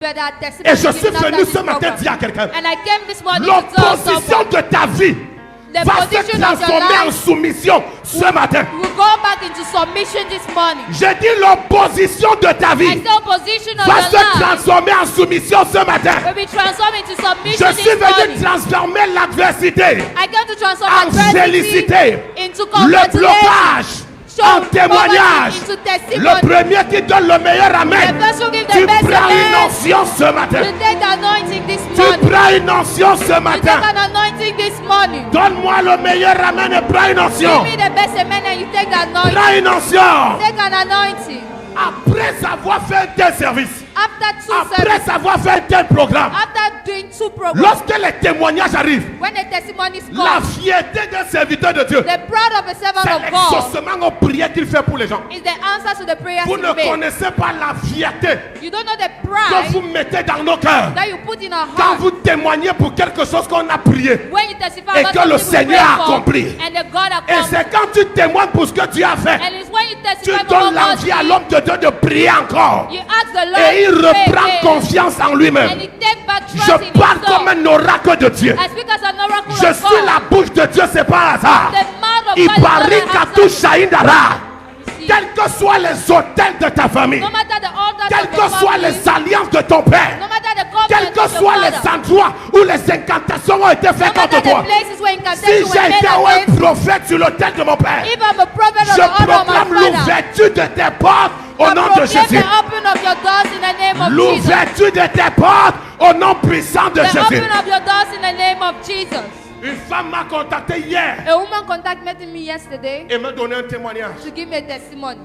Et je suis venu ce matin dire à quelqu'un, l'opposition de ta vie va se transformer en soumission ce matin. J'ai dit l'opposition de ta vie va se transformer en soumission ce matin. Je suis venu transformer l'adversité en félicité, le blocage en témoignage. Le premier qui donne le meilleur amen. Tu prends une onction ce matin. Tu prends une onction ce matin. Donne-moi le meilleur amen et prends une onction. Prends une onction. Après avoir fait tel service, après avoir fait tel programme, lorsque les témoignages arrivent, la fierté d'un serviteur de Dieu, c'est l'exaucement aux prières qu'il fait pour les gens. Vous ne connaissez pas la fierté que vous mettez dans nos cœurs quand vous témoignez pour quelque chose qu'on a prié et que le Seigneur a accompli. Et c'est quand tu témoignes pour ce que tu as fait, tu donnes l'envie à l'homme de Dieu de prier encore. Et il reprend confiance en lui-même. Je parle comme un oracle de Dieu. Je suis la bouche de Dieu, c'est pas hasard. Quels que soient les hôtels de ta famille, quelles que soient les alliances de ton père, quels que soient les endroits où les incantations ont été faites contre toi, si j'ai été un prophète sur l'autel de mon père, je proclame l'ouverture de tes portes au nom de Jésus. L'ouverture de tes portes au nom puissant de Jésus. Une femme m'a contacté hier. A woman contacted me yesterday et m'a donné un témoignage. to give me a testimony.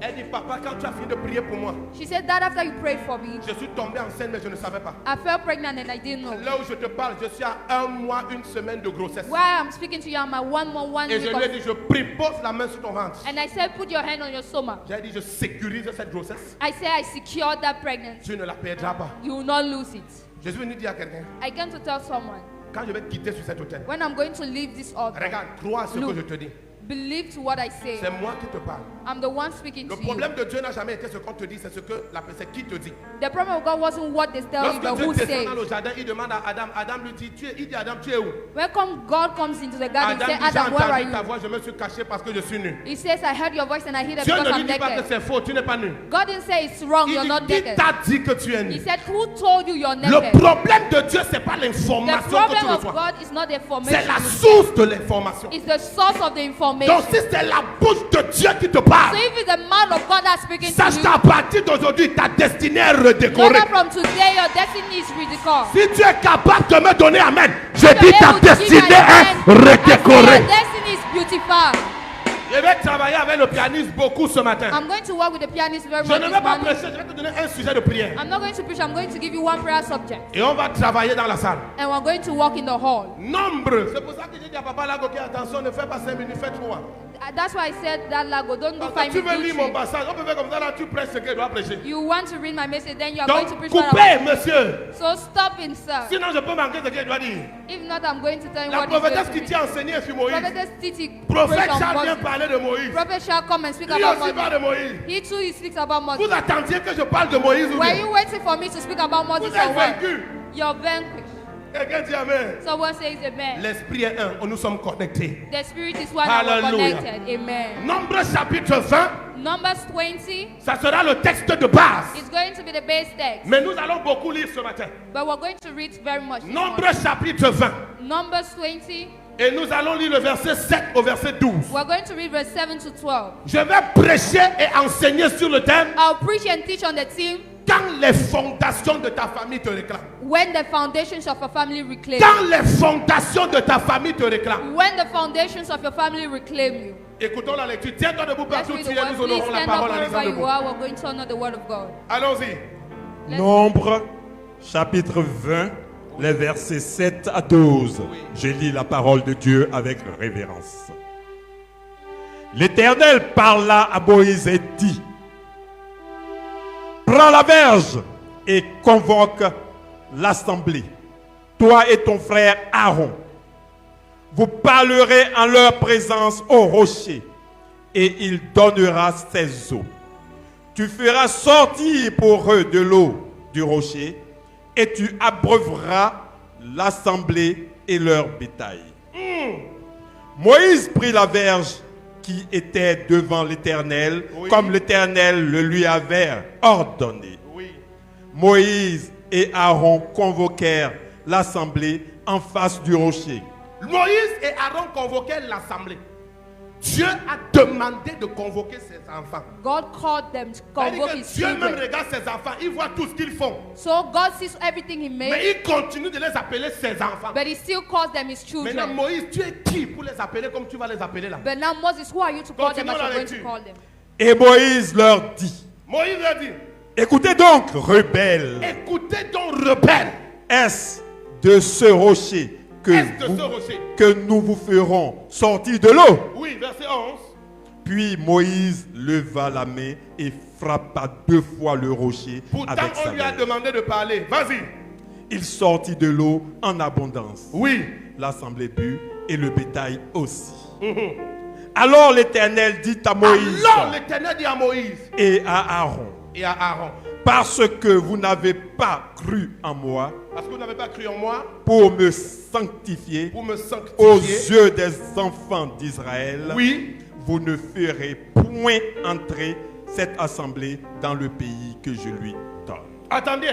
Elle dit, papa, quand tu as fini de prier pour moi, She said that after you prayed for me, je suis tombée enceinte mais je ne savais pas. I felt pregnant and I didn't know. Là où je te parle, je suis à 1 mois, 1 semaine de grossesse. While I'm speaking to you, I'm at 1 month, 1 Et week je lui ai dit, je prie, pose la main sur ton ventre. and I said, put your hand on your stomach. J'ai dit, je sécurise cette grossesse. I said, I secured that pregnancy. Tu ne la perdras pas. You will not lose it. Je suis venu dire à quelqu'un, I came to tell someone, quand je vais te quitter sur cet hôtel, when I'm going to leave this altar, regarde, crois à ce que Look. je te dis. believe to what I say. C'est moi qui te parle. I'm the one speaking Le to you. problème de Dieu n'a jamais été ce qu'on te dit, c'est ce que c'est qui te dit. The problem of God wasn't what they tell you, Lorsque but Dieu who descend says. dans le jardin, il demande à Adam, Adam lui dit, il dit Adam, tu es où? Welcome, God comes into the garden. Adam He dit, said, j'ai Adam, where are entendu ta you? voix, je me suis caché parce que je suis nu. He says, I heard your voice and I hid it Dieu because ne lui I'm dit pas que naked. c'est faux, tu n'es pas nu. God didn't say it's wrong, Il you're not dit, qui naked. t'a dit que tu es He nu? said, who told you you're Le naked? problème de Dieu, c'est pas The l'information que tu problem of reçois. God is not the C'est information. la source de l'information. It's the source of the information. Donc si c'est la bouche de Dieu qui te So parle, if it's the mouth of God that's speaking to sache you, qu'à partir d'aujourd'hui, ta destinée est know redécorée. that from today your destiny is ridiculed. Si tu es capable de me donner amen, je You're dis ta able to give destinée an amen. est I say redécorée. your destiny is beautified. Je vais travailler avec le pianiste beaucoup ce matin. I'm going to work with the pianist very Je much ne this vais pas morning. prêcher, je vais te donner un sujet de prière. I'm not going to preach, I'm going to give you one prayer subject. Et on va travailler dans la salle. And we're going to walk in the hall. Nombre. C'est pour ça que j'ai dit à papa là, ok, attention, ne fais pas 5 minutes, fais 3. That's why I said that Lago, don't do Parce que 5 tu veux minutes. lire mon passage, on peut faire comme ça, là tu prêches ce qu'il doit prêcher. You want to read my message, then you are going to Donc, preach what coupez, I want. monsieur. So stop in, sir. Sinon, je peux manquer ce qu'il doit dire. If not, I'm going to tell you La what he's prophétesse going qui to t'a enseigné sur Moïse. Prophetess Titi Prophète preached on Charles vient Moses. parler de Moïse. Prophet shall come and speak Lui about aussi parle de Moses. Moïse. He too he speaks about Vous Moses. attendiez que je parle de Moïse ou Were bien? you waiting for me to speak about Moses Vous êtes or what? vaincu. You're vanquished. Quelqu'un dit amen. Someone says amen. L'esprit est un, nous sommes connectés. The spirit is one and we're Hallelujah. connected. Amen. Nombre chapitre 20, Numbers 20 ça sera le texte de base. is going to be the base text. Mais nous allons beaucoup lire ce matin. But we're going to read very much. this Nombre morning. chapitre 20. Numbers 20. Et nous allons lire le verset 7 au verset 12. We're going to read verse 7 to 12. Je vais prêcher et enseigner sur le thème I'll preach and teach on the theme quand les fondations de ta famille te réclament. when the foundations of your family reclaim Quand you. les fondations de ta famille te réclament. When the foundations of your family reclaim you. Écoutons la lecture. Tiens-toi debout Let's partout où read tu the es. word. Nous Please honorons la stand up parole en lisant wherever you debout. are. We're going to honor the word of God. Allons-y. Nombre, chapitre 20, les versets 7 à 12. Je lis la parole de Dieu avec révérence. L'Éternel parla à Moïse et dit: Prends la verge et convoque l'assemblée, toi et ton frère Aaron. Vous parlerez en leur présence au rocher, et il donnera ses eaux. Tu feras sortir pour eux de l'eau du rocher, et tu abreuveras l'assemblée et leur bétail. Moïse prit la verge qui était devant l'Éternel, comme l'Éternel le lui avait ordonné. Moïse et Aaron convoquèrent l'assemblée en face du rocher. Moïse et Aaron convoquèrent l'assemblée. Dieu a demandé de convoquer ses enfants. God called them to convoke his Dieu children. même regarde ses enfants, il voit tout ce qu'ils font. So God sees everything he made. Mais il continue de les appeler ses enfants. But he still calls them his children. Maintenant Moïse, tu es qui pour les appeler comme tu vas les appeler là? But now Moses, who are you to call them as you're going to call them? Et Moïse leur dit, Moïse leur dit, écoutez donc, rebelles, écoutez donc, rebelles, est-ce de ce rocher que nous vous ferons sortir de l'eau? Oui, verset 11. Puis Moïse leva la main et frappa 2 fois le rocher. Pourtant, avec sa on lui a main. demandé de parler. Vas-y. Il sortit de l'eau en abondance. Oui. L'assemblée but et le bétail aussi. Alors l'Éternel dit à Moïse et à Aaron, parce que vous n'avez pas cru en moi, pour me sanctifier, aux yeux des enfants d'Israël, vous ne ferez point entrer cette assemblée dans le pays que je lui donne. Attendez.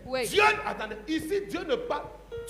Oui. Ici,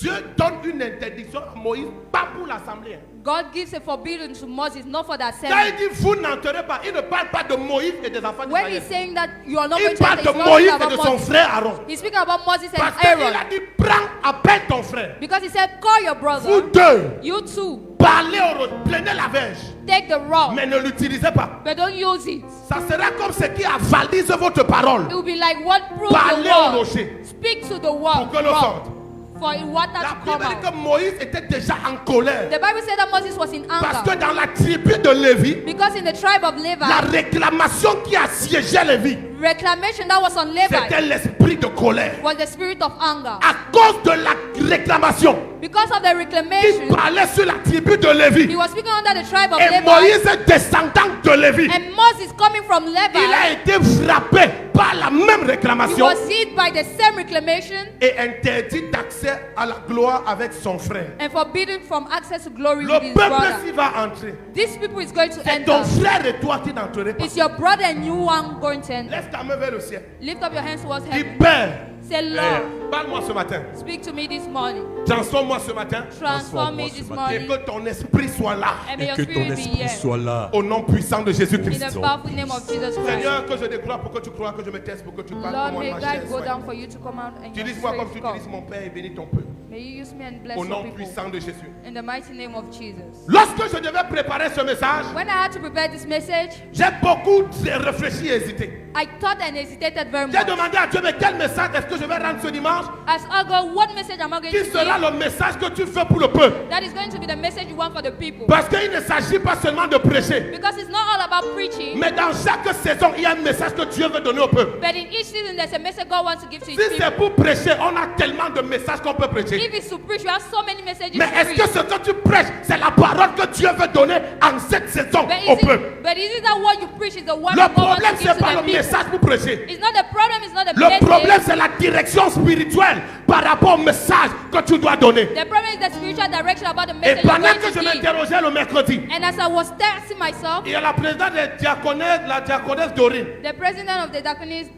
Dieu donne une interdiction à Moïse, pas pour l'assemblée. God gives a forbidden to Moses, not for the Quand assembly. il dit vous n'entrez pas, il ne parle pas de Moïse et des enfants When d'Israël. he's saying that you are not going Il to parle enter, de he's not Moïse talking et de about son Moses. frère Aaron. He's speaking about Moses and Parce qu'il Aaron. a dit prends, appelle ton frère. Because he said, call your Vous brother. deux, You two. parlez au rocher, prenez la verge, Take the rod. mais ne l'utilisez pas. But don't use it. Ça sera comme ce qui avalise votre parole. It will be like what proves Parlez the au word. rocher Speak to the word. pour que l'eau sorte. For water La to come Bible dit que out. Moïse était déjà en colère. The Bible said that Moses was in Parce que anger. dans la tribu de Lévi, Because in the tribe of la Levi, réclamation qui assiégeait Lévi, reclamation that was on c'était Levi l'esprit de colère. was the spirit of anger. À cause de la réclamation, Because of the il reclamation, parlait sur la tribu de Lévi. he was speaking under the tribe of Et Levi. Moïse est descendant de Lévi. And Moses coming from Il a Levi, été frappé par la même he réclamation was hit by the same reclamation et interdit d'accès à la gloire avec son frère. and forbidden from access to glory Le with his peuple brother. s'y va entrer. This people is going to C'est ton enter. frère et toi qui n'entrerez pas. It's your brother and you one going to enter. Lève ta main vers le ciel. Lift up your hands towards Dis heaven. Père, Say, Lord, parle-moi ce matin. speak to me this morning. Transforme-moi ce matin. Transform me this Et morning. que ton esprit soit là. And may Et your que ton spirit be esprit here. soit là. Au nom puissant de In Jésus-Christ. the powerful name of Jesus Christ. Seigneur, que je déclare pour que tu crois, que je me teste pour que tu parles. Lord, Comment may ma chair God go soit. down for you to come out and your Utilise-moi comme tu spirit utilises come. mon Père et bénis ton peuple. May you use me and bless Au your nom people. puissant de Jésus. In the mighty name of Jesus. Lorsque je devais préparer ce message, When I had to prepare this message, j'ai beaucoup réfléchi et hésité. I thought and hesitated very J'ai much. demandé à Dieu, mais quel message est-ce que je vais rendre ce dimanche? As I go, what message am I going Qui to sera give? le message que tu fais pour le peuple? That is going to be the message you want for the people. Parce qu'il ne s'agit pas seulement de prêcher, Because it's not all about preaching, mais dans chaque saison, il y a un message que Dieu veut donner au peuple. but in each season there's a message God wants to give to Si his c'est people. pour prêcher, on a tellement de messages qu'on peut prêcher. If it's to preach, you have so many messages Mais to est-ce preach. que ce que tu prêches, c'est la parole que Dieu veut donner en cette saison au peuple? But is it that what you preach is the word Le that God wants problème, to give c'est to pas the le people? message pour prêcher. It's not the problem, it's not the Le problème, message. c'est la direction spirituelle par rapport au message que tu dois donner. The problem is the spiritual direction about the Et message you're pendant going que to je give. m'interrogeais le mercredi, And as I was testing myself, il y a la présidente des diaconesses, la diaconesse Dorine, the president of the diaconess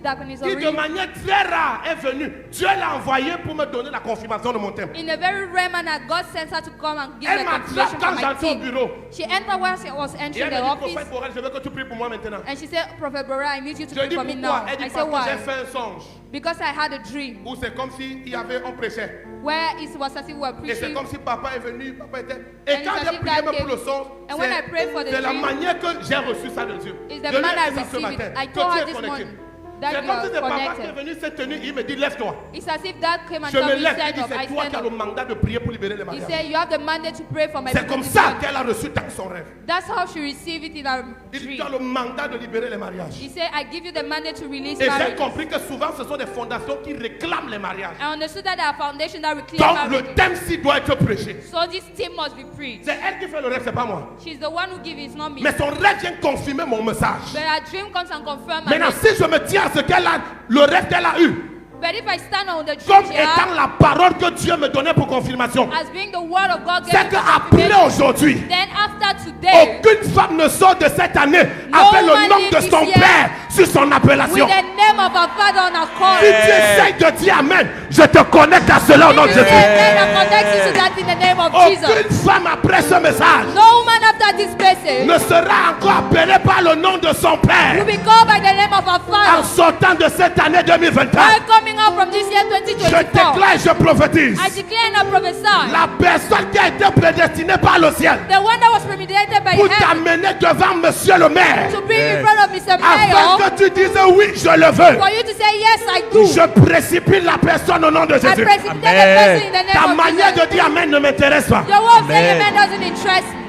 qui de manière très rare est venue. Dieu l'a envoyée pour me donner la confirmation de mon thème. in a very rare manner, God sent her to come and give Elle the m'attrape confirmation quand for my j'entre au team. bureau. She entered while she was Et entering elle the me dit, office, prophète Borel, je veux que tu pries pour moi maintenant. and she said, Prophet Bora, I need you to Je pray dis for me pourquoi? now. Elle I dit said, parce que j'ai why? fait un songe Because I had a dream où c'est comme si il y avait un prêchait. where it was as if we were Et c'est preaching. comme si papa est venu, papa était. Et And quand it's as j'ai if prié God même pour came. le songe, And when I prayed for the c'est la dream, manière que j'ai reçu ça de Dieu. it's Je the lui ai manner I dit ça ce received matin. it. I Que told tu her es this connecté. morning that C'est you comme si c'est are papa qui est connected. venu cette tenue, il me dit lève-toi. It's as if that came and Je told me me lève, il stand dit up. c'est I toi qui as stand le up. mandat de prier pour libérer les He mariages. said, you have the mandate to pray for my C'est people comme this ça morning. qu'elle a reçu dans son rêve. That's how she received it in her Il dit dream. tu as le mandat de libérer les mariages. He said, I give you the mandate to release Et j'ai marriage. compris que souvent ce sont des fondations qui réclament les mariages. I understood that there are foundations that reclaim Donc le marriage. thème-ci doit être prêché. So this theme must be preached. C'est elle qui fait le rêve, c'est pas moi. She's the one who gives it, it's not me. Mais son rêve vient confirmer mon message. But her dream comes and confirms my Maintenant, message. si je me tiens à ce qu'elle a, le rêve qu'elle a eu, But if I stand on the comme truth étant la parole que Dieu me donnait pour confirmation, as being the word of God, c'est qu'après aujourd'hui, then after today, aucune femme ne sort de cette année avec le nom de son père sur son appellation. with the name of our father on our call. Si tu essayes de dire Amen, je te connecte à cela au nom de If Jésus. you say amen, I connect you to that in the name of Jesus. Aucune femme après ce message No woman after this message ne sera encore appelée par le nom de son will père be called by the name of our en father. sortant de cette année 2024. While coming out from this year Je 2024, déclare, je prophétise. I declare and I prophesy, La personne qui a été prédestinée par le ciel the one that was premeditated by pour heaven t'amener devant monsieur le maire, to bring in front of Mr. afin Mayor, que tu dises oui, je le veux. for you to say yes, I do. Je précipite la personne au nom de I Jésus. precipitate the person in the Ta name of manière Jesus. de dire Amen ne m'intéresse pas. Your way of saying amen doesn't interest me.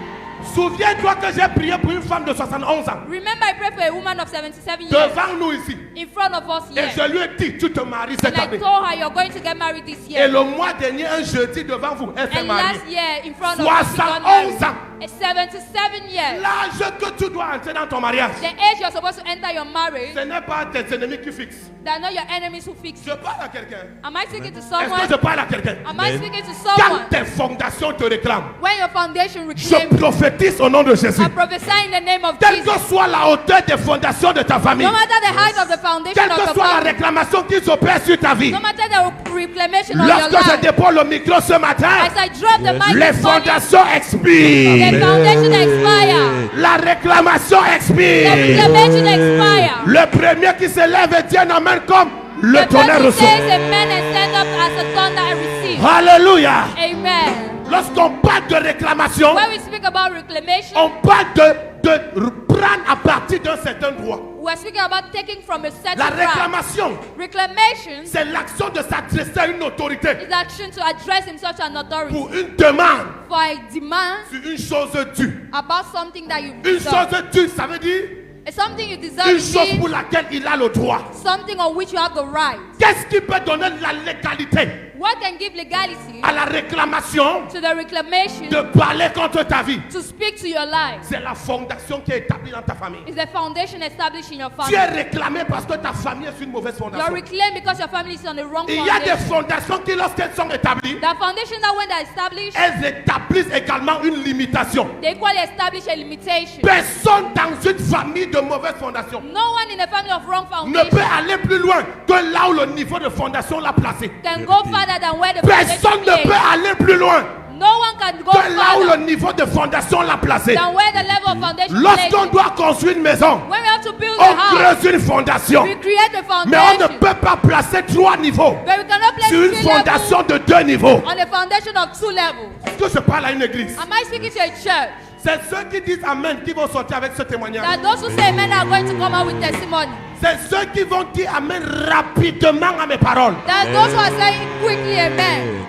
Souviens-toi que j'ai prié pour une femme de 71 ans Remember, I prayed for a woman of 77 years devant nous ici. in front of us Et here. je lui ai dit, tu te maries cette And I année. told her, you're going to get married this Et year. le mois dernier, un jeudi devant vous, elle s'est And mariée. last year, in front of us, she got 71 married. ans. At 77 years. L'âge que tu dois entrer dans ton mariage, The age you're supposed to enter your marriage, ce n'est pas tes ennemis qui fixent. they're not your enemies who fix Je you. parle à quelqu'un. Am I speaking to Est-ce someone? que je parle à quelqu'un? Am I speaking to Quand someone? tes fondations te réclament, When your foundation je reclaims, prophétise au nom de Jésus. I prophesy in the name of Quelle Jesus. que soit la hauteur des fondations de ta famille, No matter the height of the foundation quelle of que the soit la family, réclamation qu'ils opèrent sur ta vie, no matter the reclamation of your lorsque je life, dépose le micro ce matin, as I drop the mic les this morning, fondations expirent. the foundation expire. La réclamation The expire. reclamation expire. Le premier qui se lève et dit un amen comme le The tonnerre person reçoit. says amen and stand up as a thunder and receive. Alléluia. Amen. Lorsqu'on parle de réclamation, When we speak about reclamation, on parle de prendre à partir d'un certain droit. we're speaking about taking from a certain La right. réclamation, Reclamation c'est l'action de s'adresser à une autorité is action to address himself to an authority pour une demande for a demand sur une chose due. about something that you Une deserve. chose due, ça veut dire It's something you deserve, une it chose means pour laquelle il a le droit. something on which you have the right. Qu'est-ce qui peut donner la légalité What can give legality à la réclamation to the reclamation de parler contre ta vie? to speak to your life? C'est la fondation qui est établie dans ta famille. Is the foundation established in your Tu es family. réclamé parce que ta famille est sur une mauvaise You're fondation. reclaimed because your family is on the wrong Il y a des foundation. fondations qui, lorsqu'elles sont établies, The foundation that when they're established, elles établissent également une limitation. they equally establish a limitation. Personne dans une famille de mauvaise fondation No one in a family of wrong ne peut foundation aller plus loin que là où le niveau de fondation l'a placé. can go further than where the Personne foundation ne peut is. aller plus loin No one can go que là où le further niveau de fondation l'a placé. than where the level of foundation is. Lorsqu'on doit construire une maison, When we have to build a on house, creuse une fondation. we create a Mais on ne foundation. peut pas placer 3 niveaux But we cannot place sur une 3 levels fondation de 2 niveaux. on a foundation of 2 levels. Est-ce que je parle à une église? Am I speaking to a church? C'est ceux qui disent Amen qui vont sortir avec ce témoignage. That those who say amen are going to come out with testimony. C'est ceux qui vont dire Amen rapidement à mes paroles. That those who are saying quickly amen.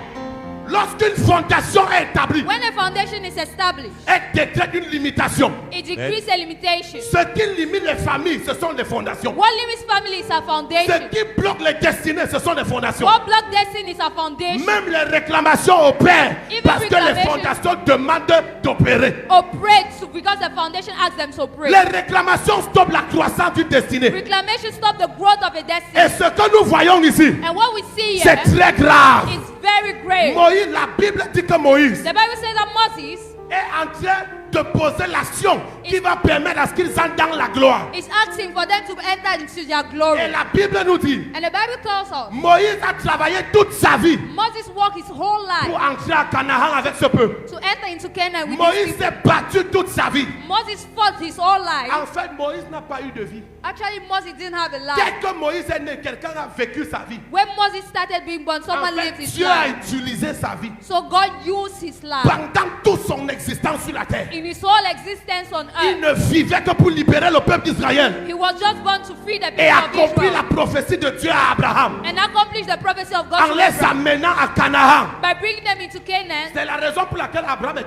Lorsqu'une fondation est établie, When a foundation is established, elle décrète une limitation. it decreases a limitation. Ce qui limite les familles, ce sont les fondations. What limits family is a Ce foundation. qui bloque les destinées, ce sont les fondations. What block destiny is a foundation. Même les réclamations opèrent Even parce que les reclamation- fondations demandent d'opérer. Operate because the foundation asks them to operate. Les réclamations stoppent la croissance d'une destinée. Reclamation stops the growth of a Et destiny. ce que nous voyons ici, And what we see c'est here très grave. is very grave. Moïse, la Bible dit que Moïse The Bible says that Moses est en train de poser l'action qui va permettre à ce qu'ils entrent dans la gloire. is asking for them to enter into their glory. Et la Bible nous dit, And the Bible tells us Moïse a travaillé toute sa vie Moses worked his whole pour life entrer à Canaan avec ce peuple. to enter into Canaan with his Moïse people. s'est battu toute sa vie. Moses fought his whole life. En fait, Moïse n'a pas eu de vie. Actually, Moses didn't have a life. Dès que Moïse est né, quelqu'un a vécu sa vie. When Moses started being born, En someone fait, lived his Dieu a life. utilisé sa vie So God used his life pendant toute son existence sur la terre. in his whole existence on Il earth. ne vivait que pour libérer le peuple d'Israël He was just born to free the et people of accomplir la Israel prophétie de Dieu à Abraham and accomplish the prophecy of God en to les Abraham amenant à Canaan. by bringing them into Canaan. C'est la raison pour laquelle Abraham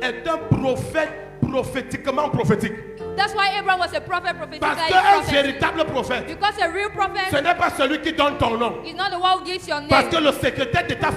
est un prophète prophétiquement prophétique. That's why Abraham was a prophet, Parce prophetically qu'un prophet. véritable prophète, Because a real ce prophet n'est pas celui qui donne ton nom. is not the one who gives your Parce que name. le secrétaire d'état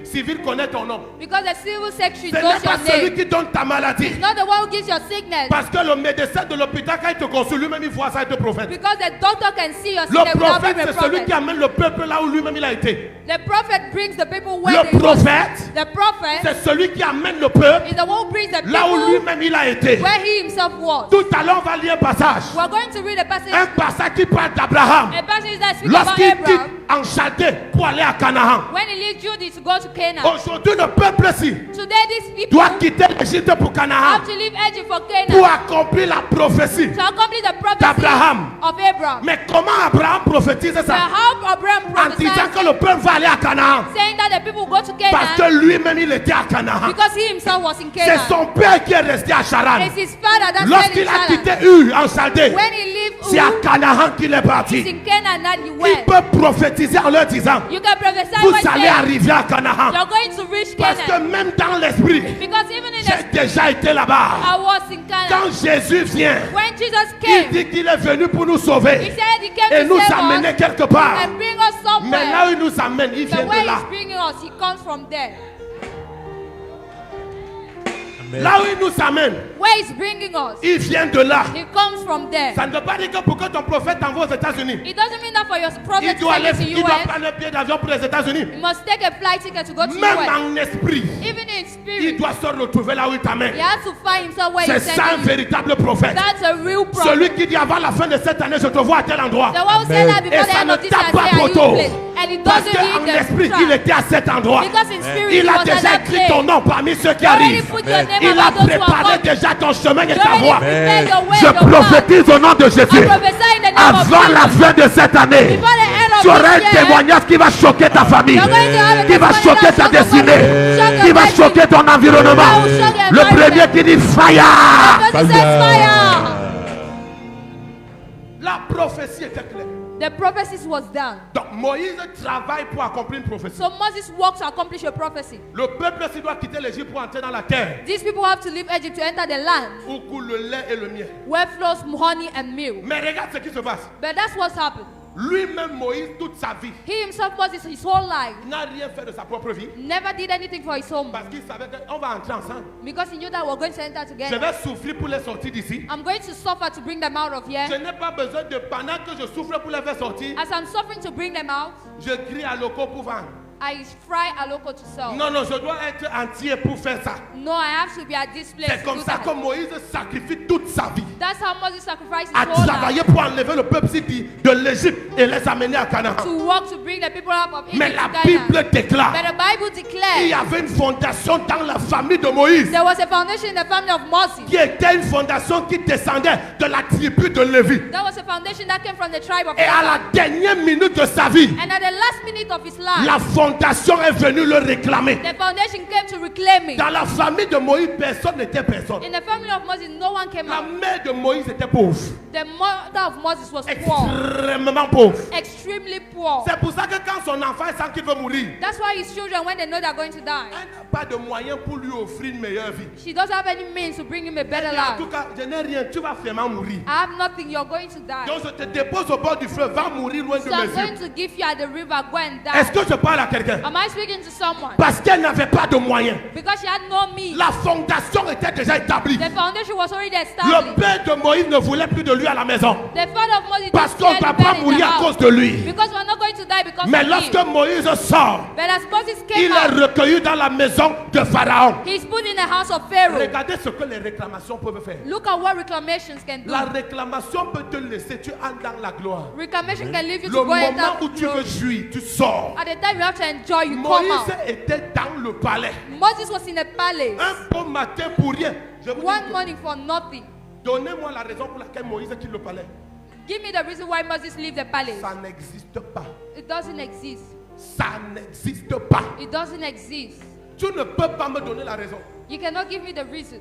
civil connaît ton nom. Because the civil secretary Ce n'est knows pas your celui name. qui donne ta maladie. It's not the one who gives your sickness. Parce que le médecin de l'hôpital, quand il te consulte, lui-même il voit ça et te prophète. Because the doctor can see your Le sickness without prophète, being a c'est celui prophet. qui amène le peuple là où lui-même il a été. The prophet brings the people where Le they go. prophète, The prophet c'est celui qui amène le peuple is the one who brings the là où people lui-même il a été. where he himself was. Tout à l'heure, on va lire un passage. We're going to read a passage. Un passage qui parle d'Abraham. A passage that speaks about Lorsqu'il quitte Abraham. en Chaldée pour aller à Canaan. When he leaves Judah to go to Canaan. Aujourd'hui, le peuple-ci Today these people doit quitter l'Égypte pour Canaan have to leave Egypt for pour Canaan. accomplir la prophétie. To accomplish the prophecy d'Abraham. of Abraham. Mais comment Abraham prophétise So ça? how Abraham En disant prophesied, que le peuple va aller à Canaan. saying that the people go to Parce que Canaan lui-même, il était à Canaan. because he himself was in C'est Canaan. son père qui est resté à Charan. It's his father that stayed Lorsqu'il in a quitté Canaan. Ur en Chaldée, When he left c'est à Canaan qu'il est it's parti. in Canaan that he Il went. peut prophétiser en leur disant, You can prophesy vous one allez day arriver à Canaan. you're going to reach Parce que Canaan. même dans l'esprit, Because even in j'ai the déjà été là-bas. I was in Canaan. Quand Jésus vient, When Jesus il came, dit qu'il est venu pour nous he sauver said he came et to nous save amener us quelque part. and bring us Mais là somewhere. où il nous amène, il The vient way de là. he's bringing us, he comes from there. Là où il nous amène, Where he's bringing us, il vient de là. he comes from there. Ça ne veut pas dire que pour que ton prophète t'envoie aux États-Unis, It doesn't mean that for your prophet il to doit, send aller, you il to doit US, prendre un billet d'avion pour les États-Unis. you must take a flight ticket to go to Même US. en esprit, Even in il spirit, doit se retrouver là où il t'amène. he has to find himself where C'est he's ça un sending you. véritable prophète. That's a real prophet. Celui qui dit avant la fin de cette année, je te vois à tel endroit. The one who said that Et before the ça end ne of this tape year, pas say, "Are you photo." place?" And it Parce doesn't qu'en need esprit, the il track. était à cet endroit. Because in spirit, Il he a was déjà at that écrit place. ton nom parmi ceux qui You already arrivent. put your name Il a among those who are préparé coming. déjà ton chemin et You ta already voie. prepared your way, Je your path. prophétise au nom de I Jésus. prophesy in the name of Avant la Jesus. fin de cette année, Before the end of tu auras un this year, témoignage qui va choquer ta famille, you're going to have a qui va testimony choquer that ta will shock your destinée, body, qui va shock your choquer ton environnement. That will shock your Le premier environment. qui dit fire. God says fire. La prophétie était claire. The prophecies was done. Donc Moïse travaille pour accomplir une prophétie. So Moses worked to accomplish a prophecy. Le peuple s'il doit quitter l'Égypte pour entrer dans la terre These people have to leave Egypt to enter the land où coule le lait et le miel. where flows honey and milk. Mais regarde ce qui se passe. But that's what's happened. Lui-même, Moïse, toute sa vie, He himself Moses his whole life n'a rien fait de sa propre vie never did anything for his home parce qu'il savait qu'on va entrer ensemble. because he knew that we're going to enter Je together. vais souffrir pour les sortir d'ici. I'm going to suffer to bring them out of here. Je n'ai pas besoin de, pendant que je souffre pour les faire sortir, As I'm suffering to bring them out, je crie à loco pour vendre. I fry a local to sell. Non, non, je dois être entier pour faire ça. No, I have to be at this place. C'est to comme do ça that. que Moïse sacrifie toute sa vie That's how Moses sacrificed his à whole life travailler pour enlever le peuple de l'Égypte et les amener à Canaan. to work to bring the people out of Mais Egypt la to Canaan. Bible déclare But the Bible qu'il y declares avait une fondation dans la famille de Moïse there was a foundation in the family of Moses. qui était une fondation qui descendait de la tribu de Lévi. There was a foundation that came from the tribe of Et à la Levi. dernière minute de sa vie, And at the last minute of his life, la fondation est venue le réclamer. the foundation came to reclaim it. Dans la famille de Moïse, personne n'était personne. In the family of Moses, no one came La out. mère de Moïse était pauvre, The mother of Moses was poor, extrêmement pauvre. extremely poor. C'est pour ça que quand son enfant sent qu'il veut mourir, That's why his children, when they know they're going to die, elle n'a pas de moyens pour lui offrir une meilleure vie. she doesn't have any means to bring him a better Elle dit, en life. tout cas, je n'ai rien, tu vas vraiment mourir. I have nothing, you're going to die. Donc je te dépose au bord du fleuve, va mourir loin de So mes I'm yeux. going to give you at the river, go and Est-ce die. que je parle à quelqu'un? Am I speaking to someone? Parce qu'elle n'avait pas de moyens. Because she had no means. La fondation était déjà établie. The foundation was already Le established. père de Moïse ne voulait plus de lui à la maison. The father of Moses Parce didn't qu'on ne va care pas about it mourir à about. cause de lui. Because we're not going to die because Mais of lorsque him. Moïse sort, But as Moses il came est out, recueilli dans la maison de Pharaon. he's put in the house of Pharaoh. Regardez ce que les réclamations peuvent faire. Look at what reclamations can do. La réclamation peut te laisser, tu entres dans la gloire. Reclamation can leave you Le to go and moment où tu veux glory. jouir, tu sors. At the time you have to enjoy, you come Moïse out. était dans le palais. Moses was in a palace Un beau matin pour rien. Je vous dis, one morning for nothing. donnez-moi la raison pour laquelle Moïse quitte le palais. Give me the reason why Moses left the palace. Ça n'existe pas. It doesn't exist. Ça n'existe pas. It doesn't exist. Tu ne peux pas me donner la raison. You cannot give me the reason.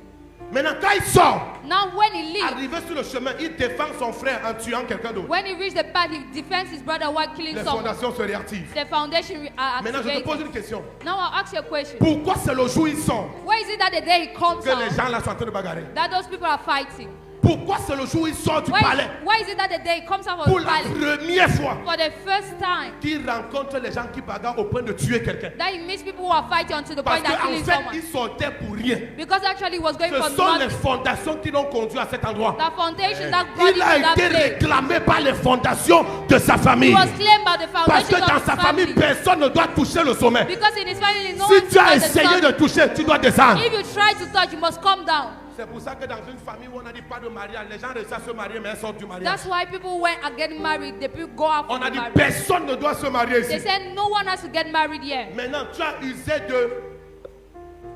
Maintenant, quand il sort, Now when he leaves, arrivé sur le chemin, il défend son frère en tuant quelqu'un d'autre. when he reached the path, he defends his brother while killing Les someone. fondations se réactivent. The foundation are Maintenant, je te pose activated. une question. Now I'll ask you a question. Pourquoi c'est le jour où il sort Why is it that the day he comes que les out, gens là sont en train de bagarrer? that those people are fighting? Pourquoi c'est le jour où il sort du palais? Why is it that the day he comes out of Pour the la palace? première fois, For the first time, qu'il rencontre les gens qui bagarrent au point de tuer quelqu'un. that he meets people who are fighting unto the Parce point that qu'en killing fait, someone. il sortait pour rien. Because actually he was going for Ce sont les nothing. fondations qui l'ont conduit à cet endroit. The foundation that brought Il him a to that été place. réclamé par les fondations de sa He famille. was claimed by the Parce que foundation dans of sa his famille, family. personne ne doit toucher le sommet. Because in his family, no Si one tu as touches the essayé de summit. toucher, tu dois descendre. If you try to touch, you must come down. C'est pour ça que dans une famille où on a dit pas de mariage, les gens réussissent à se marier, mais elles sortent du mariage. That's why people when are getting married, they people go out On from a the dit marriage. personne ne doit se marier They ici. said no one has to get married here. Maintenant, tu as usé de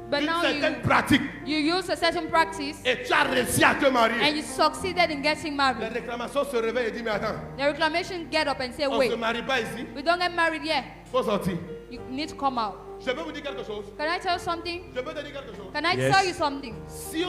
But une now certaine pratique you use a certain practice et tu as réussi à te marier. and you succeeded in getting Les married. réclamations se réveillent et disent mais attends, The reclamation get up and say, on ne wait, se marie pas ici, we don't get married here. il faut sortir. You need to come out. Je peux vous dire quelque chose. Can I tell you something? Je peux te dire quelque chose. Can I Yes. tell you something? Si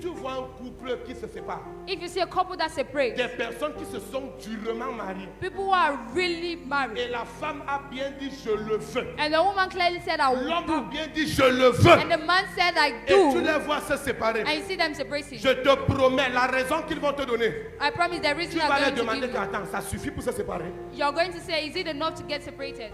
tu vois un couple qui se sépare, If you see a couple that separates, des personnes qui se sont durement mariées, people who are really married, et la femme a bien dit je le veux, and the woman clearly said, I will l'homme a do, bien dit je le veux, and the man said, I et tu do, les vois se séparer, and you see them separating. je te promets la raison qu'ils vont te donner. I promise the reason Tu I'm vas leur going to demander give you. qu'attends, ça suffit pour se séparer. You're going to say, is it enough to get separated?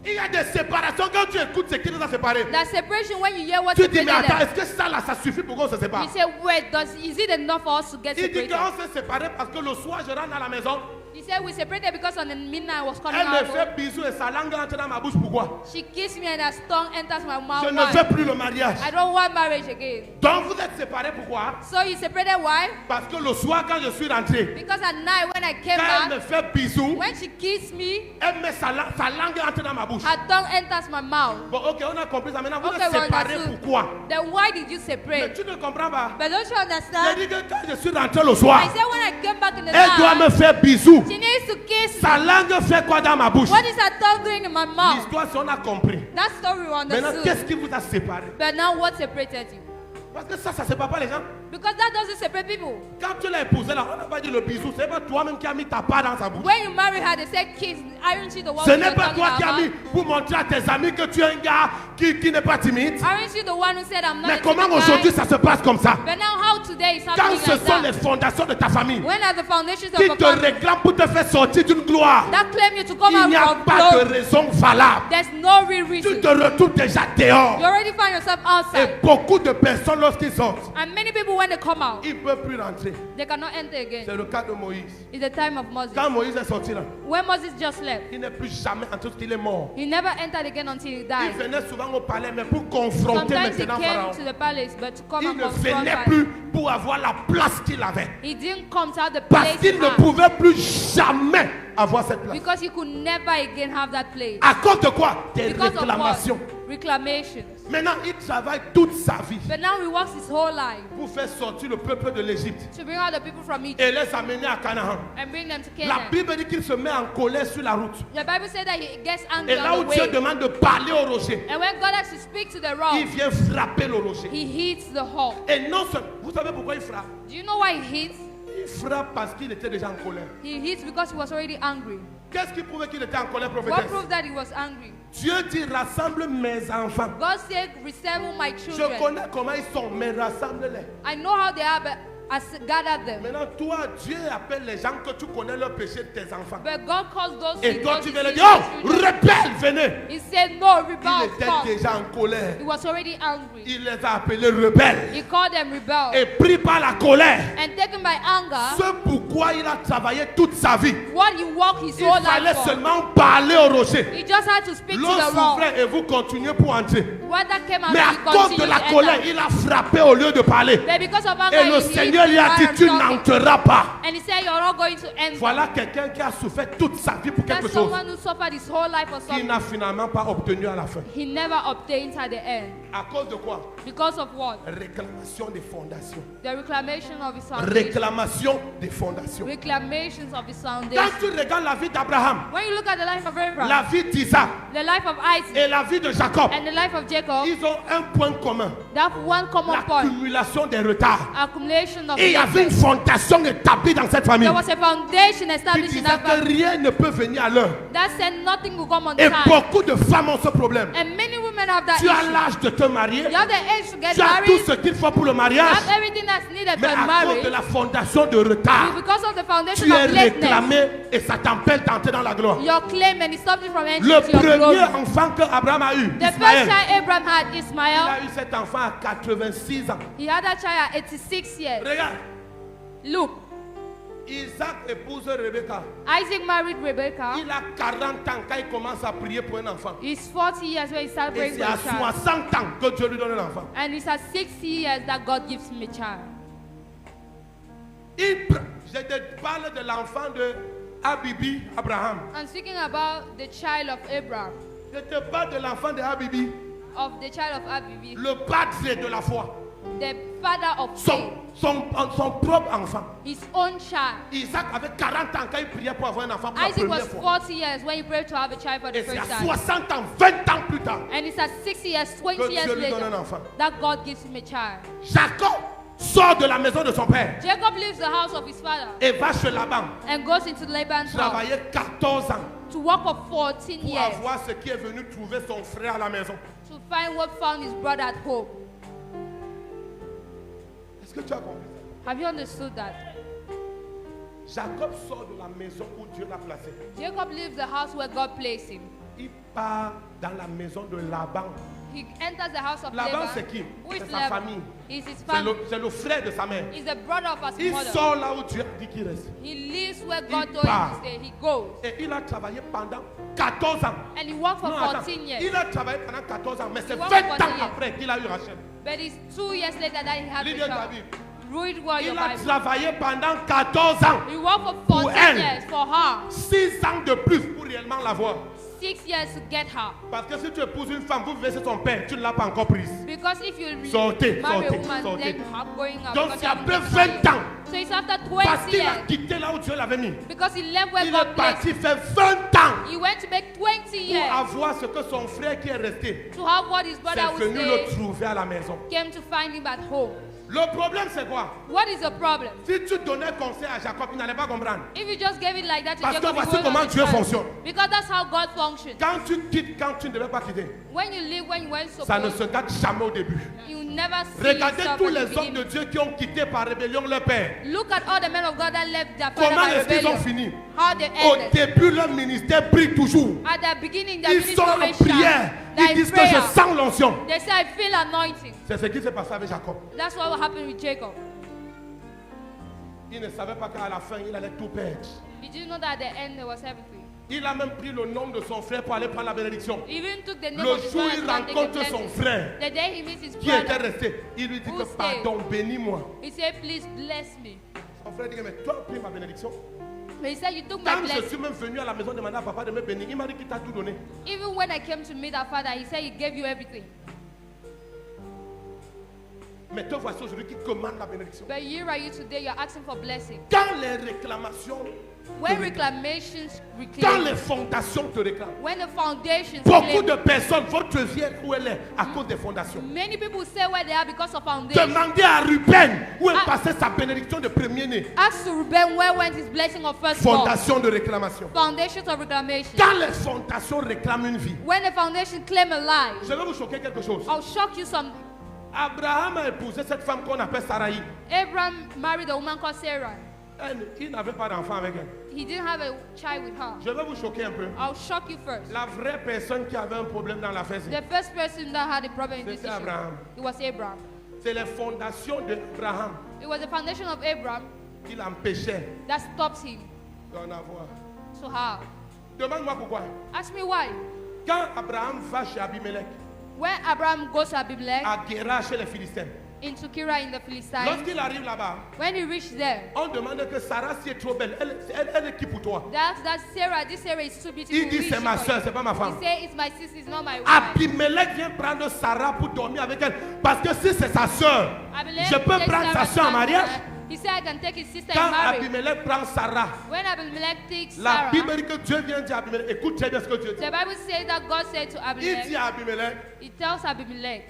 Il y a des séparations quand tu écoutes ce qui nous a séparés. That separation, when you hear what Tu dis mais separated attends, them, est-ce que ça là ça suffit pour qu'on se sépare? you say, wait, is it enough for us to get Il dit separated? qu'on s'est séparés parce que le soir je rentre à la maison, He said, we separated because on the midnight I was coming elle me out. fait bisous et sa langue entre dans ma bouche. Pourquoi? She kissed me and her tongue enters my mouth. Je ne Why? veux plus le mariage. I don't want marriage again. Donc vous êtes séparés pourquoi? So you separated why? Parce que le soir quand je suis rentré, Because at night when I came quand elle me back, fait bisous, when she kissed me, elle met sa langue entre dans ma bouche. her tongue enters my mouth. Bon ok, on a compris ça. Maintenant vous Okay, êtes we séparés understood. pourquoi? Then why did you Mais separate? tu ne comprends pas. But don't you J'ai understand? dit que quand je suis rentré le soir, I said when I came back in the elle doit me night, faire bisous. she needs to kiss me. Sa langue fait quoi dans ma bouche? What is her tongue doing in my mouth? L'histoire, si on a compris. That story we Maintenant, qu'est-ce understood. qui vous a séparé? But now what separated you? Parce que ça ne sépare pas les gens. Because that doesn't separate people. Quand tu l'as épousée, là, on n'a pas dit le bisou. C'est pas toi-même qui as mis ta part dans sa bouche. When you marry her, they say kiss. Aren't you the one Ce with n'est your pas tongue toi in qui her as mis mouth? pour montrer à tes amis que tu es un gars qui n'est pas timide. Aren't you the one who said I'm not Mais a comment timid guy? aujourd'hui ça se passe comme ça? But now how today is Quand happening ce like sont les that? fondations de ta famille When are the foundations of qui a te family réclament pour te faire sortir d'une gloire, that claim you to come il n'y a out pas from de glory? raison valable. There's no real Tu reason. te retrouves déjà dehors. You already find yourself Et outside. beaucoup de personnes, lorsqu'ils sortent, And many people, when they come out, ils ne peuvent plus rentrer. they cannot enter again. C'est le cas de Moïse. It's the time of Moses. Quand Moïse est sorti là, When Moses just left, il n'est plus jamais entré qu'il est mort. he never entered again until he Il died. venait souvent au palais, mais pour confronter Sometimes he maintenant came Pharaon. to the palace, but to come Il and ne confront venait Pharaoh. plus pour avoir la place qu'il avait. He didn't come to have the Parce place qu'il he ne had, pouvait plus jamais avoir cette place. because he could never again have that place. À cause de quoi? Des Because of réclamations. what? Reclamations. Maintenant, il travaille toute sa vie But now he works his whole life pour faire sortir le peuple de l'Égypte to bring out the people from Egypt et les amener à Canaan. and bring them to La Canaan. Bible dit qu'il se met en colère sur la route. The Bible said that he gets angry Et là on où the Dieu way. demande de parler au rocher, And when God has to speak to the il rock, vient frapper le rocher. he hits the hole. Et non seulement, vous savez pourquoi il frappe? Do you know why he hits? Il frappe parce qu'il était déjà en colère. He hits because he was already angry. Qu'est-ce qui prouvait qu'il était en colère, What prophétesse? proved that he was angry? Dieu dit rassemble mes enfants. God said, resemble my Je children. connais comment ils sont, mais rassemble-les. I know how they are, but I gathered them. Maintenant, toi, Dieu appelle les gens que tu connais leur péché de tes enfants. But God calls those Et people toi, tu to viens leur see dire, oh, your children. rebelle, venez. He said, no, Il rebel, était come. déjà en colère. He was already angry. Il les a appelés rebelles. He called them rebel. Et pris par la colère, And taken by anger, ce pourquoi il a travaillé toute sa vie. what he walked his Il whole fallait life for. seulement parler au rocher. He just had to speak to L'eau the rock. souffrait et vous continuez pour entrer. Water came out Mais and à he cause de continued la to colère, enter. il a frappé au lieu de parler. But because of anger, Et le he Seigneur lui a dit, hit tu him. n'entreras pas. And he said, you're not going to enter. Voilà quelqu'un qui a souffert toute sa vie pour quelque That's chose. someone who suffered his whole life for Qui something n'a finalement pas obtenu à la fin. he never obtained at the end. À cause de quoi? Because of what? Réclamation des fondations. The reclamation of his foundation. Réclamation des fondations. Reclamations of his Quand foundation. tu regardes la vie d'Abraham, When you look at the life of Abraham, la vie d'Isaac the life of Isaac, et la vie de Jacob, and the life of Jacob, ils ont un point commun. they have one common point. L'accumulation des retards. Accumulation of Et il y avait une losses. fondation établie dans cette famille. There was a foundation Qui established in disait that que family rien ne peut venir à l'heure. that said nothing will come on Et time. beaucoup de femmes ont ce problème. And many women women have that Tu as issue. l'âge de te marier. You have the age to get Tu as married. tout ce qu'il faut pour le You mariage. have everything that's needed Mais for à cause marriage. de la fondation de retard, Because of the foundation tu es of lateness, réclamé et ça t'empêche d'entrer dans la gloire. your claim and it stops you from entering Le to your premier glory. enfant que Abraham a eu, The first Ismaël, child Abraham had, il Ismael, a eu cet enfant à 86 ans. he had that child at 86 years. Regarde, Look, Isaac épouse Rebecca. Isaac married Rebecca. Il a 40 ans quand il commence à prier pour un enfant. He's 40 years when he started Et praying c'est for à a child. 60 ans que Dieu lui donne un enfant. And it's at 60 years that God gives him a child. Je te parle de l'enfant de Abibi, Abraham. I'm speaking about the child of Abraham, Je te parle de l'enfant de Abibi, of the child of Abibi, le padre de la foi. the father of faith, Son propre enfant. his own child. Isaac avait 40 ans quand il priait pour avoir un enfant pour la Isaac première was fois. 40 years when he prayed to have a child for the Et c'est à first time. 60 ans, 20 ans plus tard, And it's at 60 years, 20 que years Dieu lui donne un later, enfant. that God gives him a child. Jacob sort de la maison de son père Jacob leaves the house of his father et va chez Laban and goes into Laban's house travailler 14 ans to work for 14 pour years avoir ce qui est venu trouver son frère à la maison. to find what found his brother at home. Est-ce que tu as compris ça? Have you understood that? Jacob sort de la maison où Dieu l'a placé. Jacob leaves the house where God placed him. Il part dans la maison de Laban. He enters the house of Laban, Laban. c'est qui? Who is C'est sa Laban? famille. He's his C'est family. le frère de sa mère. He's the brother of his Il mother. sort là où Dieu a dit qu'il reste. He lives where Il God told him part. to stay. He goes. Et il a travaillé pendant 14 ans. And he worked for Non, attends. 14 years. Il a travaillé pendant 14 ans, mais c'est He 20 worked for ans 14 years. après qu'il a eu Rachel. But it's 2 years later that he had Lis the bien ta child. Bible. Read what your Il a Bible. travaillé pendant 14 ans. He worked for Pour 14 elle. years for her. 6 ans de plus pour réellement l'avoir. 6 years to get her. Parce que si tu épouses une femme, vous vivez chez son père, tu ne l'as pas encore prise. Because if you Sortez, marry a sortez, woman, sortez. then you have going out. Donc because c'est you haven't après been married. 20 ans. So it's after Parce 20 qu'il a years. quitté là où Dieu l'avait mis. Because he left where Il God est placed parti him. faire 20 ans He went to make 20 pour years avoir ce que son frère qui est resté. to have what his brother C'est would venu say, le trouver à la maison. came to find him at home. Le problème c'est quoi? What is the problem? Si tu donnais conseil à Jacob, il n'allait pas comprendre. If you just gave it like that to Parce que Jacob, he voici won't comment Dieu understand. fonctionne. Because that's how God functions. Quand tu quittes, quand tu ne devais pas quitter, When you live, when you weren't ça ne supposed, se gâte jamais au début. you never see Regardez yourself tous at the les hommes beginning. de Dieu qui ont quitté par rébellion leur père. Look at all the men of God that left their father Comment by est-ce qu'ils ont rebellion. fini? How they Au ended. début, leur ministère brille toujours. At the beginning, their Ils ministry sont en always shine. prière. They're Ils in disent que je prayer. sens l'onction. They say, I feel anointing. C'est ce qui s'est passé avec Jacob. That's what happened with Jacob. Il ne savait pas qu'à la fin, il allait tout perdre. Did you know that at the end there was everything? Il a même pris le nom de son frère pour aller prendre la bénédiction. He even took the name Le of his jour où brother il to go and take the rencontre son blessing. frère The day he meets his qui était brother, resté, il lui dit Who que stayed? pardon, bénis-moi. he said, please bless me. Son frère dit que mais toi, pris ma bénédiction. But he said, you took my Quand je blessing. suis même venu à la maison demander à papa de me bénir, il m'a dit qu'il t'a tout donné. Even when I came to meet our father, he said he gave you everything. Mais te voici aujourd'hui qui commande la bénédiction. But here are you today, you're asking for blessing. Quand les réclamations, When reclamations quand reclaim, les fondations te réclament, when the foundations beaucoup claim, de personnes, votre vie est où elle est à cause des fondations. many people stay where they are because of foundations. Demandez à Ruben où est Ah. passée sa bénédiction de premier-né. Ask to Reuben where went his blessing of firstborn. Fondation de réclamation. Foundations of reclamation. Quand les fondations réclament une vie, When the foundation claim a life, je vais vous choquer quelque chose. I'll shock you something. Abraham a épousé cette femme qu'on appelle Sarai. Abraham married a woman called Sarah. Il n'avait pas d'enfant avec elle. He didn't have a child with her. Je vais vous choquer un peu. I'll shock you first. La vraie personne qui avait un problème dans la fête, The first person that had a problem in this c'était issue, Abraham. it was Abraham. C'est les fondations d'Abraham It was the foundation of Abraham qui l'empêchaient that stopped him d'en avoir. to have. Demande-moi pourquoi. Ask me why. Quand Abraham va chez Abimelech, When Abraham goes to Abimelech, à Guéra chez les Philistins, into Kira in the Philistines, lorsqu'il arrive là-bas, when he reached there, on demande que Sarah, si est trop belle, elle est qui pour toi? that Sarah, this Sarah is too beautiful. Il dit c'est ma soeur, c'est pas ma He femme. said, it's my sister, it's not my wife. Abimelech vient prendre Sarah pour dormir avec elle. Parce que si c'est sa soeur, Abimelech je peux takes prendre sa Sarah's soeur en son. mariage. He said, I can take his sister Quand and marry. Abimelech prend Sarah, When Abimelech takes la Sarah, Bible dit que Dieu vient dire à Abimelech, écoute très bien ce que Dieu dit. the Bible says that God said to Il dit Abimelech, à Abimelech, he tells Abimelech,